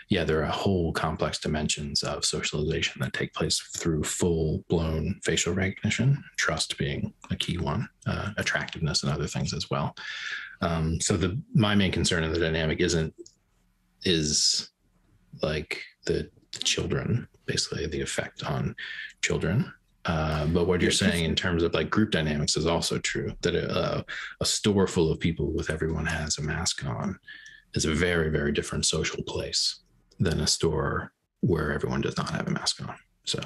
yeah, there are whole complex dimensions of socialization that take place through full-blown facial recognition, trust being a key one, attractiveness and other things as well. So my main concern in the dynamic is like the children, basically the effect on children. But what you're saying in terms of like group dynamics is also true, that a store full of people with everyone has a mask on is a very, very different social place than a store where everyone does not have a mask on. So,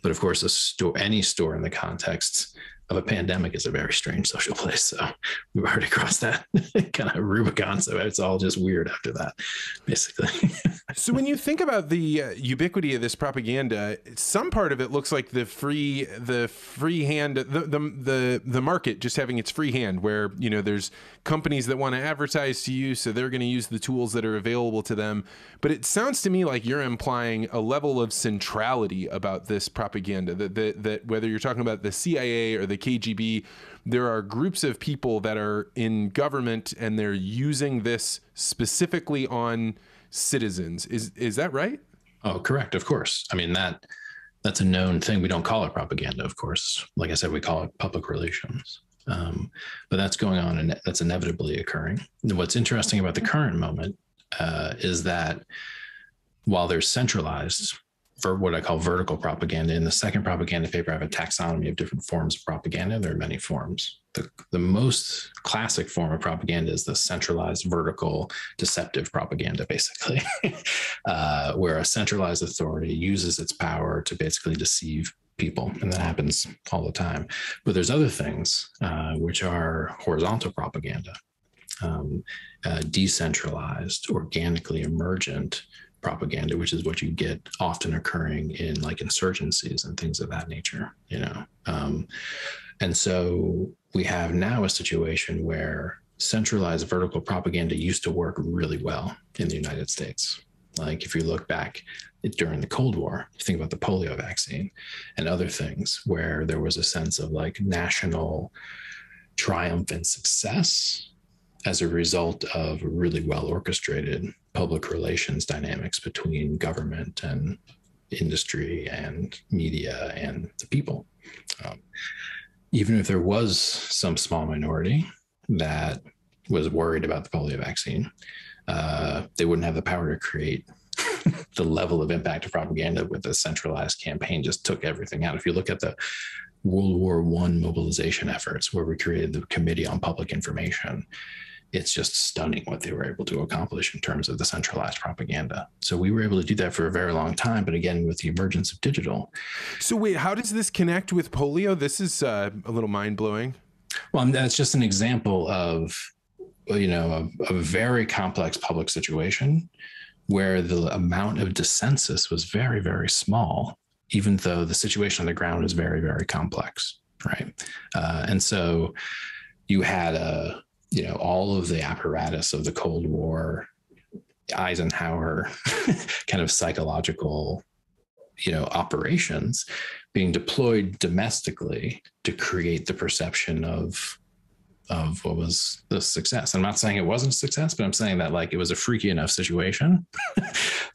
but of course, any store in the context of a pandemic is a very strange social place. So we've already crossed that kind of Rubicon. So it's all just weird after that, basically. So when you think about the ubiquity of this propaganda, some part of it looks like the free hand, the market just having its free hand, where, there's companies that want to advertise to you, so they're going to use the tools that are available to them. But it sounds to me like you're implying a level of centrality about this propaganda, that whether you're talking about the CIA or the KGB, there are groups of people that are in government and they're using this specifically on citizens. Is that right? Oh, correct. Of course. I mean, that's a known thing. We don't call it propaganda, of course. Like I said, we call it public relations. But that's going on, and that's inevitably occurring. And what's interesting about the current moment is that while there's centralized, for what I call vertical propaganda, in the second propaganda paper, I have a taxonomy of different forms of propaganda. There are many forms. The most classic form of propaganda is the centralized, vertical, deceptive propaganda, basically, where a centralized authority uses its power to basically deceive people. And that happens all the time. But there's other things which are horizontal propaganda. decentralized, organically emergent propaganda, which is what you get often occurring in like insurgencies and things of that nature, and so we have now a situation where centralized vertical propaganda used to work really well in the United States. Like if you look back during the Cold War, you think about the polio vaccine and other things where there was a sense of like national triumph and success as a result of really well orchestrated public relations dynamics between government and industry and media and the people. Even if there was some small minority that was worried about the polio vaccine, they wouldn't have the power to create the level of impact of propaganda with a centralized campaign. Just took everything out. If you look at the World War I mobilization efforts, where we created the Committee on Public Information, it's just stunning what they were able to accomplish in terms of the centralized propaganda. So we were able to do that for a very long time. But again, with the emergence of digital. So wait, how does this connect with polio? This is a little mind blowing. Well, that's just an example of, a very complex public situation where the amount of dissensus was very, very small, even though the situation on the ground is very, very complex, right? And so you had all of the apparatus of the Cold War, Eisenhower kind of psychological, operations being deployed domestically to create the perception of what was the success. I'm not saying it wasn't a success, but I'm saying that like it was a freaky enough situation.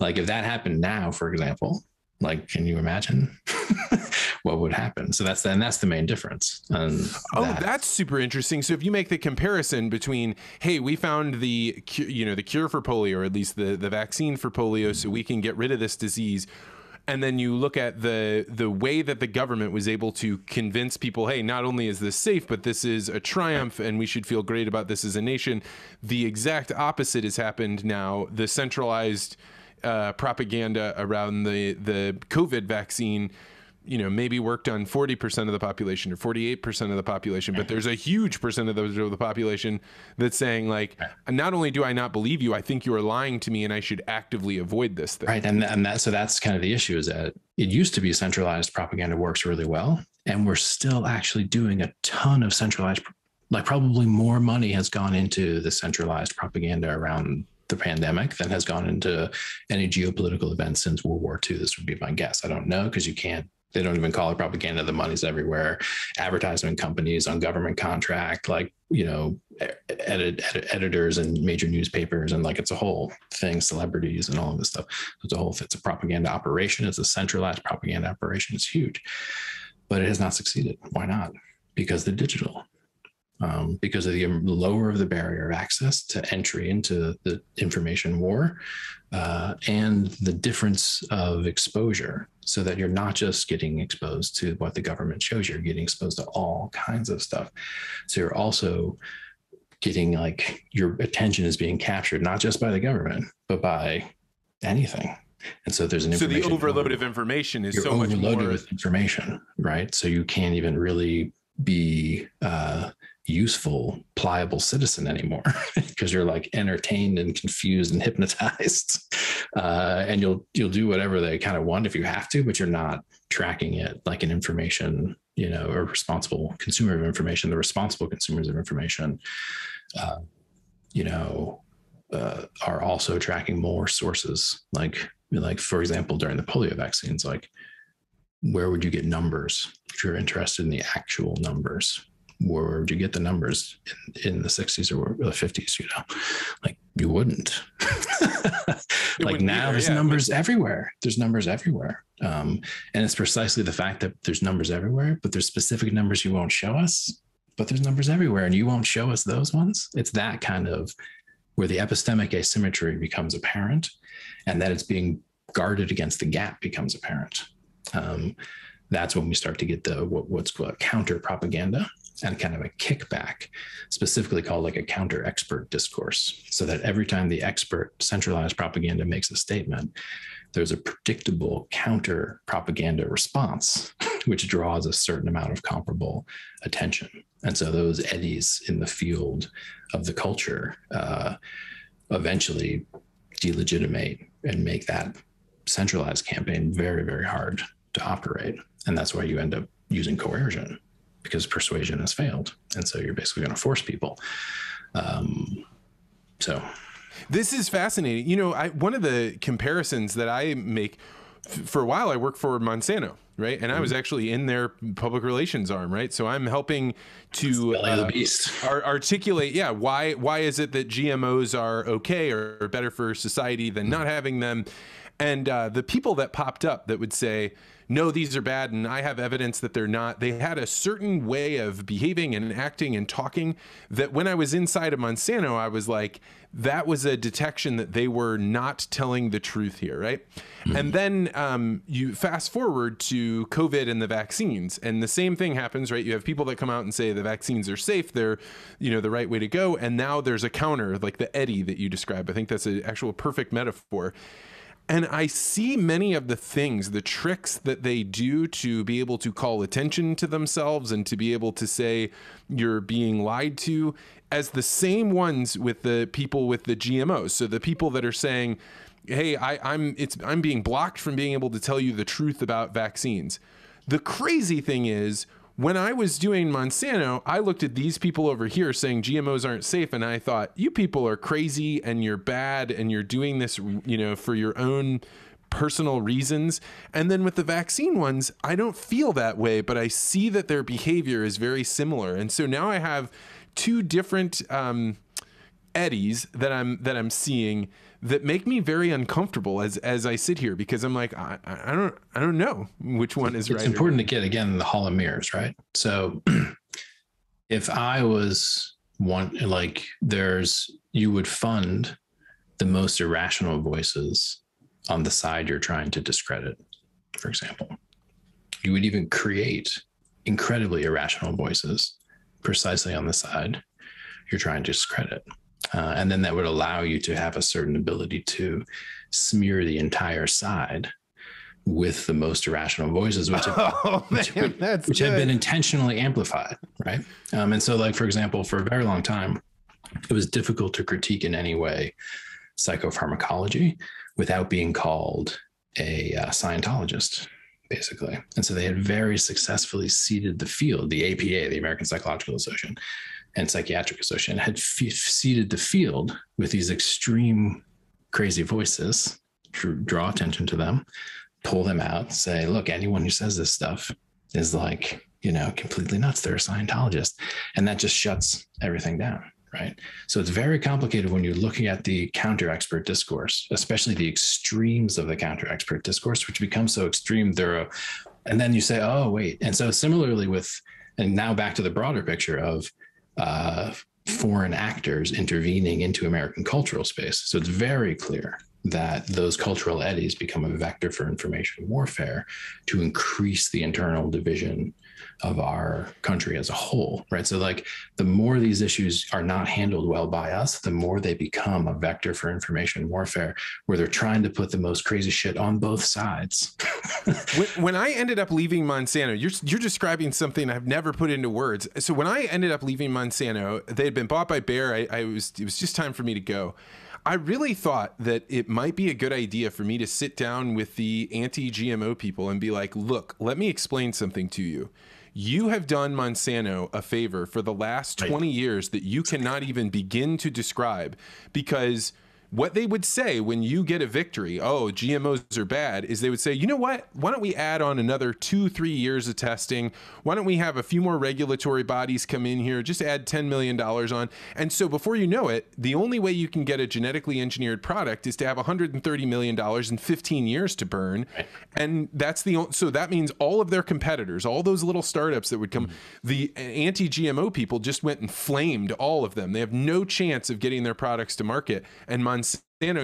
Like if that happened now, for example, like, can you imagine what would happen? So that's the main difference. That's super interesting. So if you make the comparison between, hey, we found the cure for polio, or at least the vaccine for polio, so we can get rid of this disease. And then you look at the way that the government was able to convince people, hey, not only is this safe, but this is a triumph and we should feel great about this as a nation. The exact opposite has happened now. The centralized propaganda around the COVID vaccine, maybe worked on 40% of the population or 48% of the population, but there's a huge percent of the population that's saying like, not only do I not believe you, I think you are lying to me and I should actively avoid this thing. Right. And so that's kind of the issue, is that it used to be centralized propaganda works really well. And we're still actually doing a ton of centralized, like probably more money has gone into the centralized propaganda around the pandemic than has gone into any geopolitical event since World War II. This would be my guess. I don't know, because they don't even call it propaganda. The money's everywhere. Advertisement companies on government contract, like, editors and major newspapers, and like it's a whole thing, celebrities and all of this stuff. It's a propaganda operation. It's a centralized propaganda operation. It's huge, but it has not succeeded. Why not? Because they're digital. Because of the lower of the barrier of access to entry into the information war, and the difference of exposure, so that you're not just getting exposed to what the government shows you, you're getting exposed to all kinds of stuff. So you're also getting like your attention is being captured, not just by the government, but by anything. And so there's so the overload of information is so much more overloaded with information, right? So you can't even really be useful, pliable citizen anymore, because you're like entertained and confused and hypnotized, and you'll do whatever they kind of want if you have to, but you're not tracking it like an information, a responsible consumer of information. The responsible consumers of information, are also tracking more sources. Like for example, during the polio vaccines, like where would you get numbers if you're interested in the actual numbers? Where would you get the numbers in the 60s or the 50s? Like you wouldn't. Like now there's numbers everywhere. There's numbers everywhere. And it's precisely the fact that there's numbers everywhere, but there's specific numbers you won't show us, but there's numbers everywhere and you won't show us those ones. It's that kind of where the epistemic asymmetry becomes apparent, and that it's being guarded against the gap becomes apparent. That's when we start to get what's called counter propaganda and kind of a kickback, specifically called like a counter expert discourse. So that every time the expert centralized propaganda makes a statement, there's a predictable counter propaganda response which draws a certain amount of comparable attention. And so those eddies in the field of the culture eventually delegitimate and make that centralized campaign very, very hard to operate. And that's why you end up using coercion, because persuasion has failed. And so you're basically going to force people. So this is fascinating. You know, one of the comparisons that I make, for a while I worked for Monsanto, right? And I was actually in their public relations arm, right? So I'm helping to articulate, why is it that GMOs are okay or better for society than not having them? And the people that popped up that would say, no, these are bad, and I have evidence that they're not, they had a certain way of behaving and acting and talking that when I was inside of Monsanto, I was like, that was a detection that they were not telling the truth here, right? Mm-hmm. And then you fast forward to COVID and the vaccines, and the same thing happens, right? You have people that come out and say the vaccines are safe, they're, you know, the right way to go, and now there's a counter, like the eddy that you described. I think that's an actual perfect metaphor. And I see many of the things, the tricks that they do to be able to call attention to themselves and to be able to say you're being lied to, as the same ones with the people with the GMOs. So the people that are saying, hey, I'm being blocked from being able to tell you the truth about vaccines. The crazy thing is, when I was doing Monsanto, I looked at these people over here saying GMOs aren't safe, and I thought, you people are crazy and you're bad and you're doing this, you know, for your own personal reasons. And then with the vaccine ones, I don't feel that way, but I see that their behavior is very similar. And so now I have two different eddies that I'm seeing that make me very uncomfortable as I sit here, because I'm like, I don't know which one is right. It's important to get, again, the hall of mirrors, right? So if I was one, like you would fund the most irrational voices on the side you're trying to discredit, for example. You would even create incredibly irrational voices precisely on the side you're trying to discredit. And then that would allow you to have a certain ability to smear the entire side with the most irrational voices, which have been intentionally amplified, right? And so, like, for example, for a very long time, it was difficult to critique in any way psychopharmacology without being called a Scientologist, basically. And so they had very successfully seeded the field, the APA, the American Psychological Association, and Psychiatric Association had seeded the field with these extreme crazy voices to draw attention to them, pull them out, say, look, anyone who says this stuff is, like, you know, completely nuts. They're a Scientologist. And that just shuts everything down, right? So it's very complicated when you're looking at the counter-expert discourse, especially the extremes of the counter-expert discourse, which becomes so extreme. And then you say, oh, wait. And so similarly and now back to the broader picture of foreign actors intervening into American cultural space. So it's very clear that those cultural eddies become a vector for information warfare to increase the internal division of our country as a whole, right? So, like, the more these issues are not handled well by us, the more they become a vector for information warfare, where they're trying to put the most crazy shit on both sides. When I ended up leaving Monsanto, you're describing something I've never put into words. So when I ended up leaving Monsanto, they had been bought by Bayer. It was just time for me to go. I really thought that it might be a good idea for me to sit down with the anti-GMO people and be like, look, let me explain something to you. You have done Monsanto a favor for the last 20 years that you cannot even begin to describe, because what they would say when you get a victory, oh, GMOs are bad, is they would say, you know what? Why don't we add on another 2-3 years of testing? Why don't we have a few more regulatory bodies come in here? Just add $10 million on. And so before you know it, the only way you can get a genetically engineered product is to have $130 million in 15 years to burn. And so that means all of their competitors, all those little startups that would come, the anti-GMO people just went and flamed all of them. They have no chance of getting their products to market. And Monsanto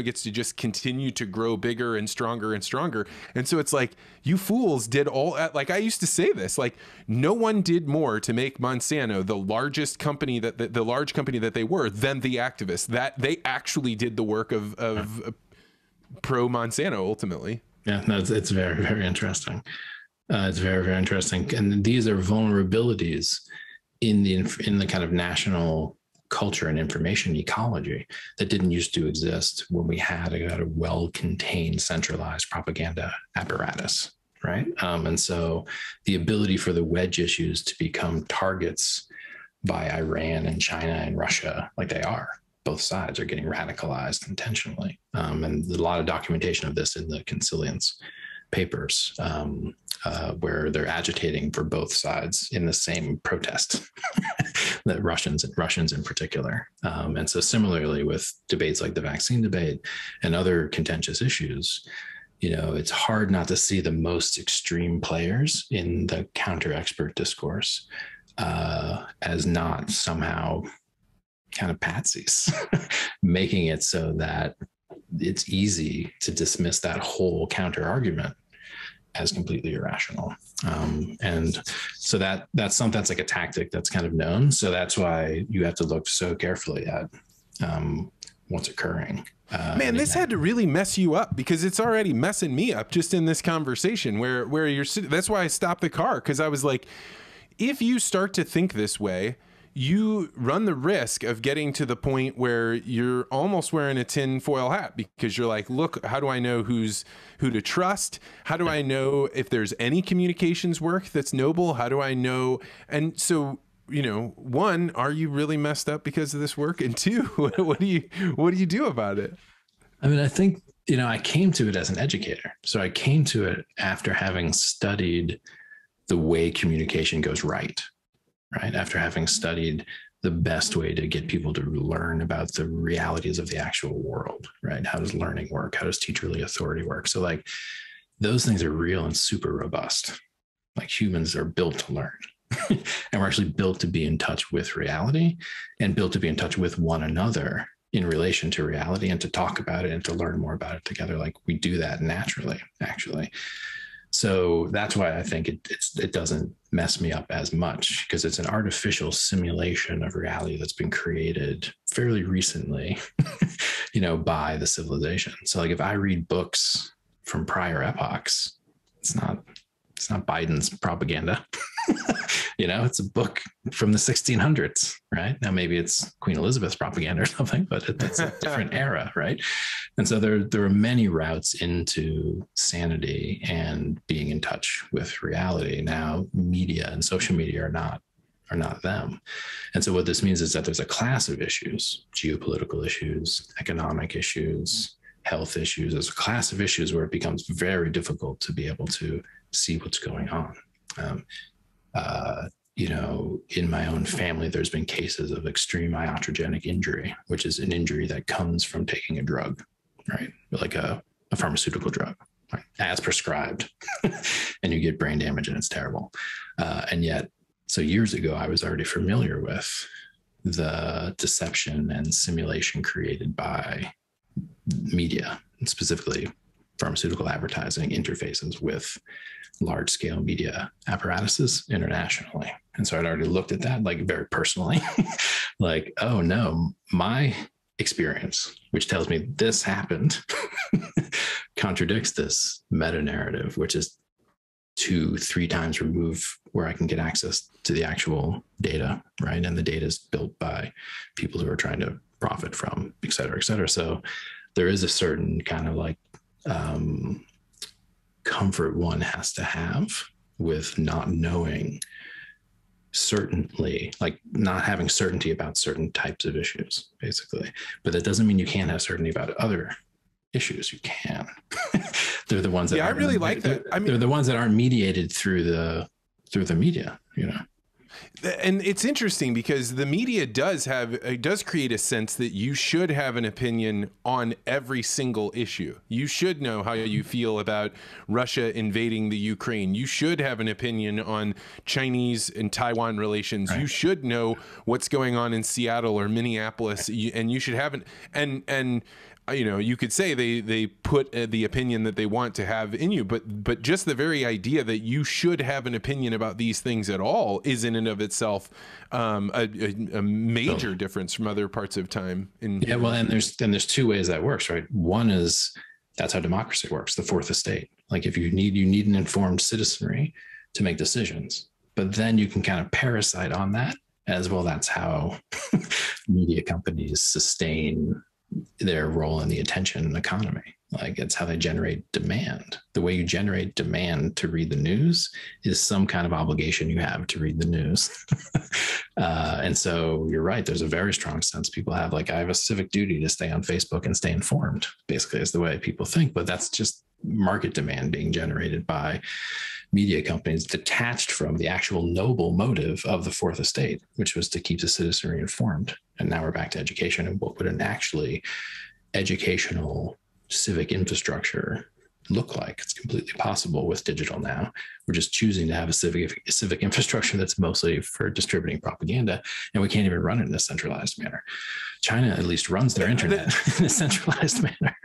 gets to just continue to grow bigger and stronger and stronger. And so it's like, you fools did all, like, I used to say this, like, no one did more to make Monsanto the largest company the large company that they were than the activists. That they actually did the work of pro Monsanto ultimately. Yeah, no, it's very, very interesting. It's very, very interesting. And these are vulnerabilities in the kind of national culture and information ecology that didn't used to exist when we had a well-contained, centralized propaganda apparatus, right? And so the ability for the wedge issues to become targets by Iran and China and Russia, like they are, both sides are getting radicalized intentionally. And there's a lot of documentation of this in the Consilience papers, where they're agitating for both sides in the same protest, that Russians in particular. And so similarly with debates like the vaccine debate and other contentious issues, it's hard not to see the most extreme players in the counter expert discourse as not somehow kind of patsies, making it so that it's easy to dismiss that whole counter argument as completely irrational. And so that's something that's like a tactic that's kind of known. So that's why you have to look so carefully at what's occurring. Man, this had to really mess you up, because it's already messing me up just in this conversation where you're sitting. That's why I stopped the car, because I was like, if you start to think this way, you run the risk of getting to the point where you're almost wearing a tinfoil hat, because you're like, look, how do I know who to trust? How do I know if there's any communications work that's noble? How do I know? And so, one, are you really messed up because of this work? And two, what do you do about it? I mean, I think, I came to it as an educator. So I came to it after having studied the way communication goes right, after having studied the best way to get people to learn about the realities of the actual world, right? How does learning work? How does teacherly authority work? So like those things are real and super robust. Like humans are built to learn and we're actually built to be in touch with reality and built to be in touch with one another in relation to reality and to talk about it and to learn more about it together. Like we do that naturally, actually. So that's why I think it doesn't mess me up as much, because it's an artificial simulation of reality that's been created fairly recently, by the civilization. So like if I read books from prior epochs, it's not Biden's propaganda. It's a book from the 1600s, right? Now maybe it's Queen Elizabeth's propaganda or something, but it's a different era, right? And so there are many routes into sanity and being in touch with reality. Now, media and social media are not them. And so what this means is that there's a class of issues, geopolitical issues, economic issues, health issues. There's a class of issues where it becomes very difficult to be able to see what's going on. In my own family, there's been cases of extreme iatrogenic injury, which is an injury that comes from taking a drug, right? Like a pharmaceutical drug, right? As prescribed, and you get brain damage and it's terrible. And yet, so years ago, I was already familiar with the deception and simulation created by media, and specifically pharmaceutical advertising interfaces with large-scale media apparatuses internationally. And so I'd already looked at that like very personally, like, oh no, my experience, which tells me this happened, contradicts this meta-narrative, which is 2-3 times removed where I can get access to the actual data, right? And the data is built by people who are trying to profit from, et cetera, et cetera. So there is a certain kind of like comfort one has to have with not knowing certainly, like not having certainty about certain types of issues, basically. But that doesn't mean you can't have certainty about other issues. You can. They're the ones that I really like that. I mean, they're the ones that aren't mediated through the media, And it's interesting because the media does create a sense that you should have an opinion on every single issue. You should know how you feel about Russia invading the Ukraine. You should have an opinion on Chinese and Taiwan relations. Right. You should know what's going on in Seattle or Minneapolis, and you should have and you could say they put the opinion that they want to have in you, but just the very idea that you should have an opinion about these things at all is in and of itself a major difference from other parts of time. And there's 2 ways that works, right? One is That's how democracy works, the fourth estate. Like if you need an informed citizenry to make decisions, but then you can kind of parasite on that as well. That's how media companies sustain their role in the attention economy. Like it's how they generate demand. The way you generate demand to read the news is some kind of obligation you have to read the news. And so you're right. There's a very strong sense people have, like, I have a civic duty to stay on Facebook and stay informed, basically is the way people think. But that's just market demand being generated by media companies detached from the actual noble motive of the fourth estate, which was to keep the citizenry informed. And now we're back to education and what would an actually educational civic infrastructure look like. It's completely possible with digital now. We're just choosing to have a civic infrastructure that's mostly for distributing propaganda, and we can't even run it in a centralized manner. China at least runs their internet in a centralized manner.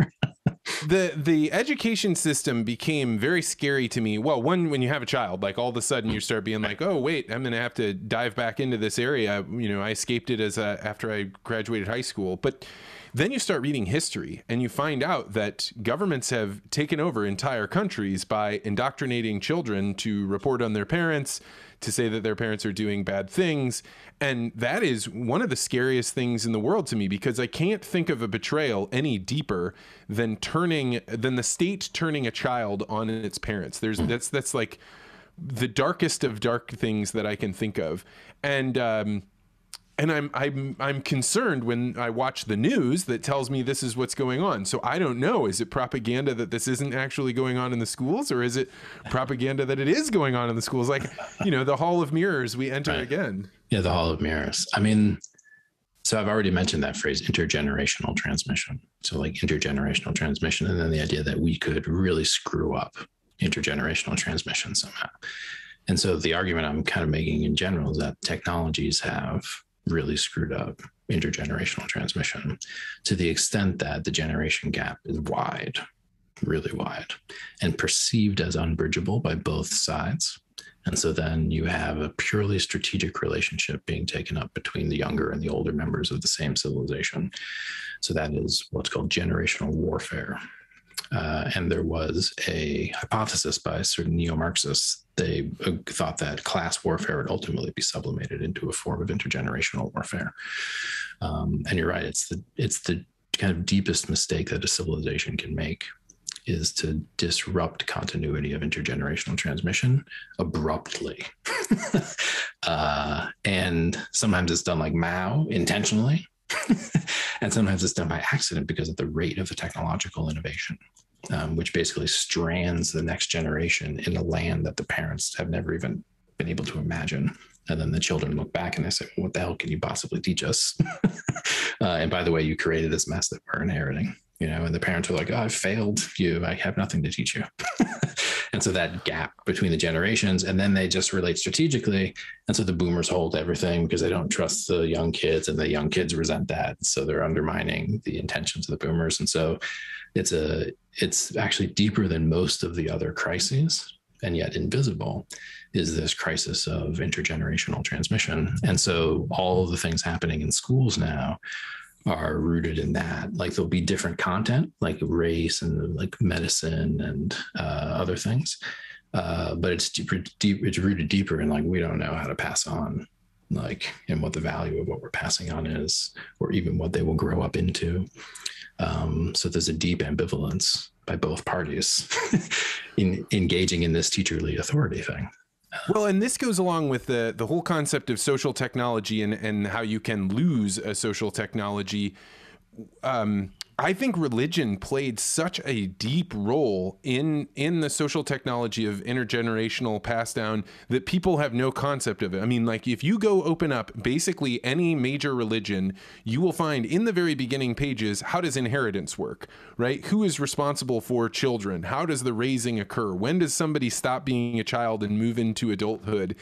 The education system became very scary to me. Well, one, when you have a child, like all of a sudden you start being like, oh, wait, I'm going to have to dive back into this area. You know, I escaped it after I graduated high school. But then you start reading history and you find out that governments have taken over entire countries by indoctrinating children to report on their parents, to say that their parents are doing bad things. And that is one of the scariest things in the world to me, because I can't think of a betrayal any deeper than the state turning a child on its parents. That's like the darkest of dark things that I can think of. And I'm concerned when I watch the news that tells me this is what's going on. So I don't know. Is it propaganda that this isn't actually going on in the schools, or is it propaganda that it is going on in the schools? Like, you know, the Hall of Mirrors, we enter again. Yeah, the Hall of Mirrors. I mean, so I've already mentioned that phrase, intergenerational transmission. So like intergenerational transmission, and then the idea that we could really screw up intergenerational transmission somehow. And so the argument I'm kind of making in general is that technologies have really screwed up intergenerational transmission to the extent that the generation gap is wide, really wide, and perceived as unbridgeable by both sides. And so then you have a purely strategic relationship being taken up between the younger and the older members of the same civilization. So that is what's called generational warfare. And there was a hypothesis by certain neo-Marxists. They thought that class warfare would ultimately be sublimated into a form of intergenerational warfare. And you're right, it's the kind of deepest mistake that a civilization can make, is to disrupt continuity of intergenerational transmission abruptly. And sometimes it's done like Mao intentionally, and sometimes it's done by accident because of the rate of the technological innovation, which basically strands the next generation in a land that the parents have never even been able to imagine. And then the children look back and they say, what the hell can you possibly teach us? And by the way, you created this mess that we're inheriting, you know, and the parents are like, oh, I failed you. I have nothing to teach you. And so that gap between the generations, and then they just relate strategically. And so the boomers hold everything because they don't trust the young kids, and the young kids resent that. So they're undermining the intentions of the boomers. And so it's actually deeper than most of the other crises, and yet invisible is this crisis of intergenerational transmission. And so all of the things happening in schools now are rooted in that. Like there'll be different content like race and like medicine and other things, but it's it's rooted deeper in like, we don't know how to pass on, like, and what the value of what we're passing on is, or even what they will grow up into. So there's a deep ambivalence by both parties in engaging in this teacherly authority thing. Well, and this goes along with the whole concept of social technology and how you can lose a social technology. I think religion played such a deep role in the social technology of intergenerational pass down that people have no concept of it. I mean, like if you go open up basically any major religion, you will find in the very beginning pages, how does inheritance work, right? Who is responsible for children? How does the raising occur? When does somebody stop being a child and move into adulthood?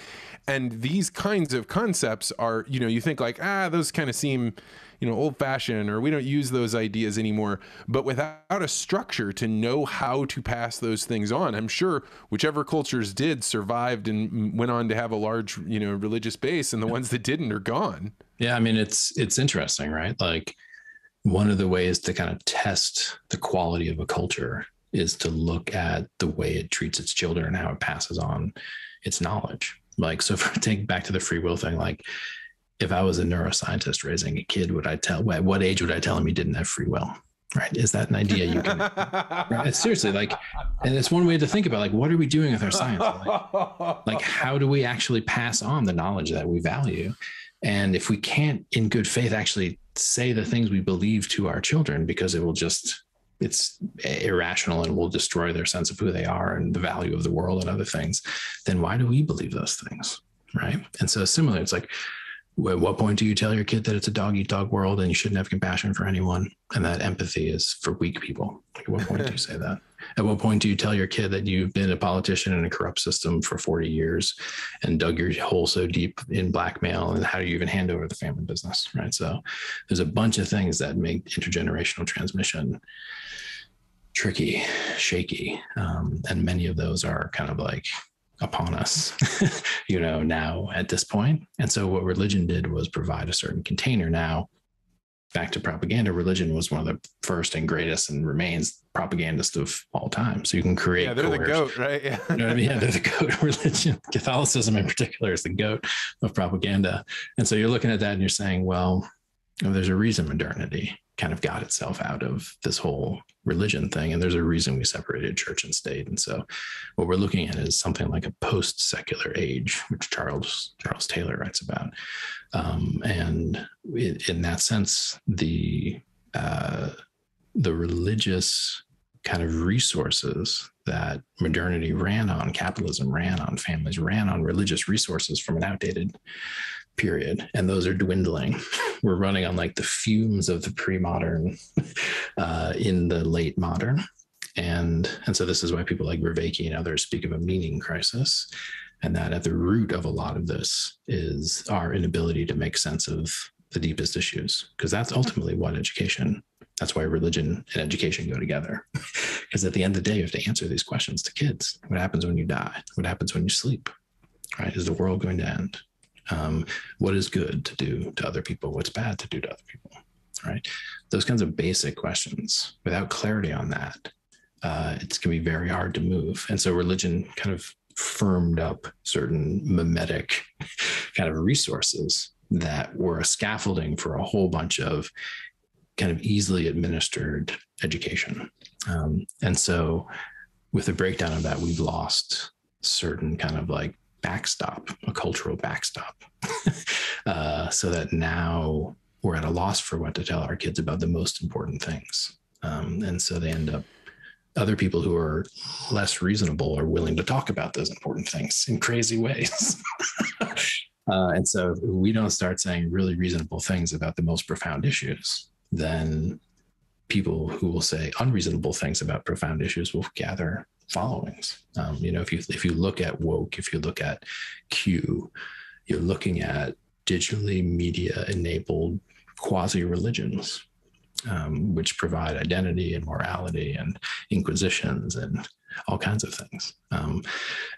And these kinds of concepts are, you know, you think like, those kind of seem, you know, old fashioned, or we don't use those ideas anymore. But without a structure to know how to pass those things on, I'm sure whichever cultures did survived and went on to have a large, you know, religious base, and the ones that didn't are gone. Yeah. I mean, it's interesting, right? Like one of the ways to kind of test the quality of a culture is to look at the way it treats its children and how it passes on its knowledge. Like, so if I take back to the free will thing, like if I was a neuroscientist raising a kid, at what age would I tell him he didn't have free will? Right? Is that an idea you can, right? It's seriously like, and it's one way to think about, like, what are we doing with our science? Like how do we actually pass on the knowledge that we value? And if we can't in good faith actually say the things we believe to our children, because it's irrational and will destroy their sense of who they are and the value of the world and other things, then why do we believe those things? Right. And so similarly, it's like, at what point do you tell your kid that it's a dog eat dog world and you shouldn't have compassion for anyone, and that empathy is for weak people? Like, at what point do you say that? At what point do you tell your kid that you've been a politician in a corrupt system for 40 years and dug your hole so deep in blackmail, and how do you even hand over the family business? Right. So there's a bunch of things that make intergenerational transmission tricky, shaky. And many of those are kind of like upon us, now at this point. And so what religion did was provide a certain container. Now, back to propaganda, religion was one of the first and greatest and remains propagandist of all time. So you can create. Yeah, they're the goat, right? Yeah. You know what I mean? Yeah, they're the goat of religion. Catholicism in particular is the goat of propaganda. And so you're looking at that and you're saying, well, there's a reason modernity kind of got itself out of this whole religion thing. And there's a reason we separated church and state. And so what we're looking at is something like a post-secular age, which Charles Taylor writes about. And in that sense, the religious kind of resources that modernity ran on, capitalism ran on, families ran on religious resources from an outdated period, and those are dwindling. We're running on like the fumes of the pre-modern in the late modern. And so this is why people like Vervaeke and others speak of a meaning crisis, and that at the root of a lot of this is our inability to make sense of the deepest issues, because that's ultimately what that's why religion and education go together. Because at the end of the day, you have to answer these questions to kids. What happens when you die? What happens when you sleep? Right? Is the world going to end? What is good to do to other people? What's bad to do to other people? Right? Those kinds of basic questions. Without clarity on that, it can be very hard to move. And so religion kind of firmed up certain mimetic kind of resources that were a scaffolding for a whole bunch of kind of easily administered education. And so with the breakdown of that, we've lost certain kind of like backstop, a cultural backstop, so that now we're at a loss for what to tell our kids about the most important things. And so they end up, other people who are less reasonable are willing to talk about those important things in crazy ways. And so if we don't start saying really reasonable things about the most profound issues, then people who will say unreasonable things about profound issues will gather followings. If you look at woke, if you look at Q, you're looking at digitally media enabled quasi religions, which provide identity and morality and inquisitions and all kinds of things.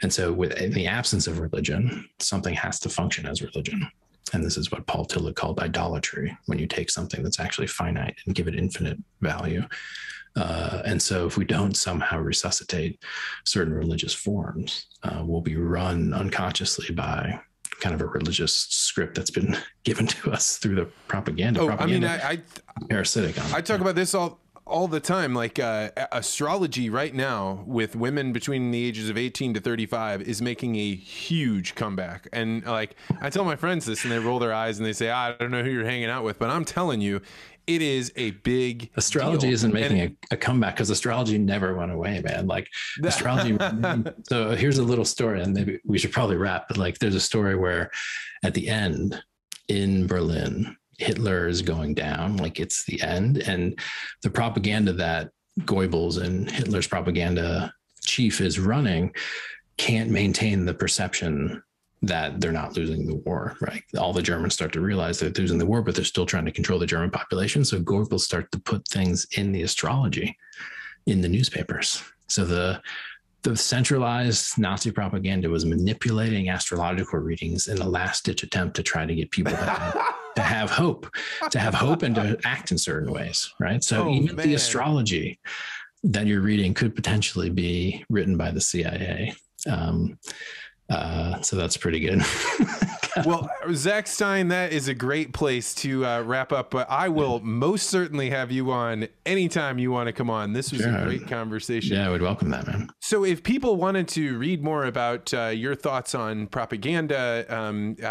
And so in the absence of religion, something has to function as religion. And this is what Paul Tillich called idolatry, when you take something that's actually finite and give it infinite value. And so if we don't somehow resuscitate certain religious forms, we'll be run unconsciously by kind of a religious script that's been given to us through the propaganda. I parasitic. I talk about this all the time. Like astrology right now with women between the ages of 18 to 35 is making a huge comeback. And like, I tell my friends this and they roll their eyes and they say, I don't know who you're hanging out with, but I'm telling you, it is a big astrology deal. Isn't making a comeback, because astrology never went away, man. Like astrology. So here's a little story, and maybe we should probably wrap, but like there's a story where at the end in Berlin, Hitler is going down, like it's the end. And the propaganda that Goebbels and Hitler's propaganda chief is running can't maintain the perception that they're not losing the war, right? All the Germans start to realize they're losing the war, but they're still trying to control the German population. So Goebbels start to put things in the astrology in the newspapers. So the centralized Nazi propaganda was manipulating astrological readings in a last-ditch attempt to try to get people to have hope, and to act in certain ways, right? So even the astrology that you're reading could potentially be written by the CIA. So that's pretty good. Well, Zak Stein, that is a great place to wrap up. But I will most certainly have you on anytime you want to come on. This was a great conversation. Yeah, I would welcome that, man. So if people wanted to read more about your thoughts on propaganda,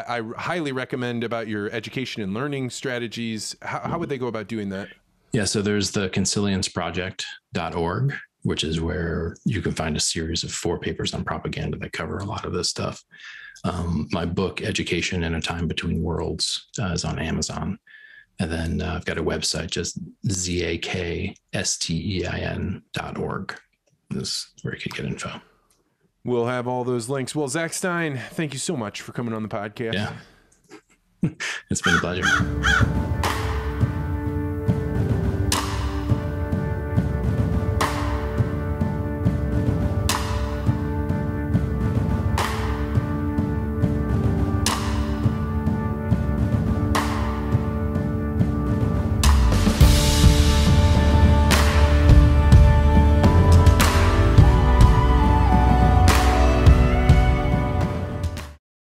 I highly recommend about your education and learning strategies. How would they go about doing that? Yeah, so there's the consilienceproject.org, which is where you can find a series of 4 papers on propaganda that cover a lot of this stuff. My book, Education in a Time Between Worlds, is on Amazon. And then I've got a website, just zakstein.org. This is where you could get info. We'll have all those links. Well, Zak Stein, thank you so much for coming on the podcast. Yeah. It's been a pleasure.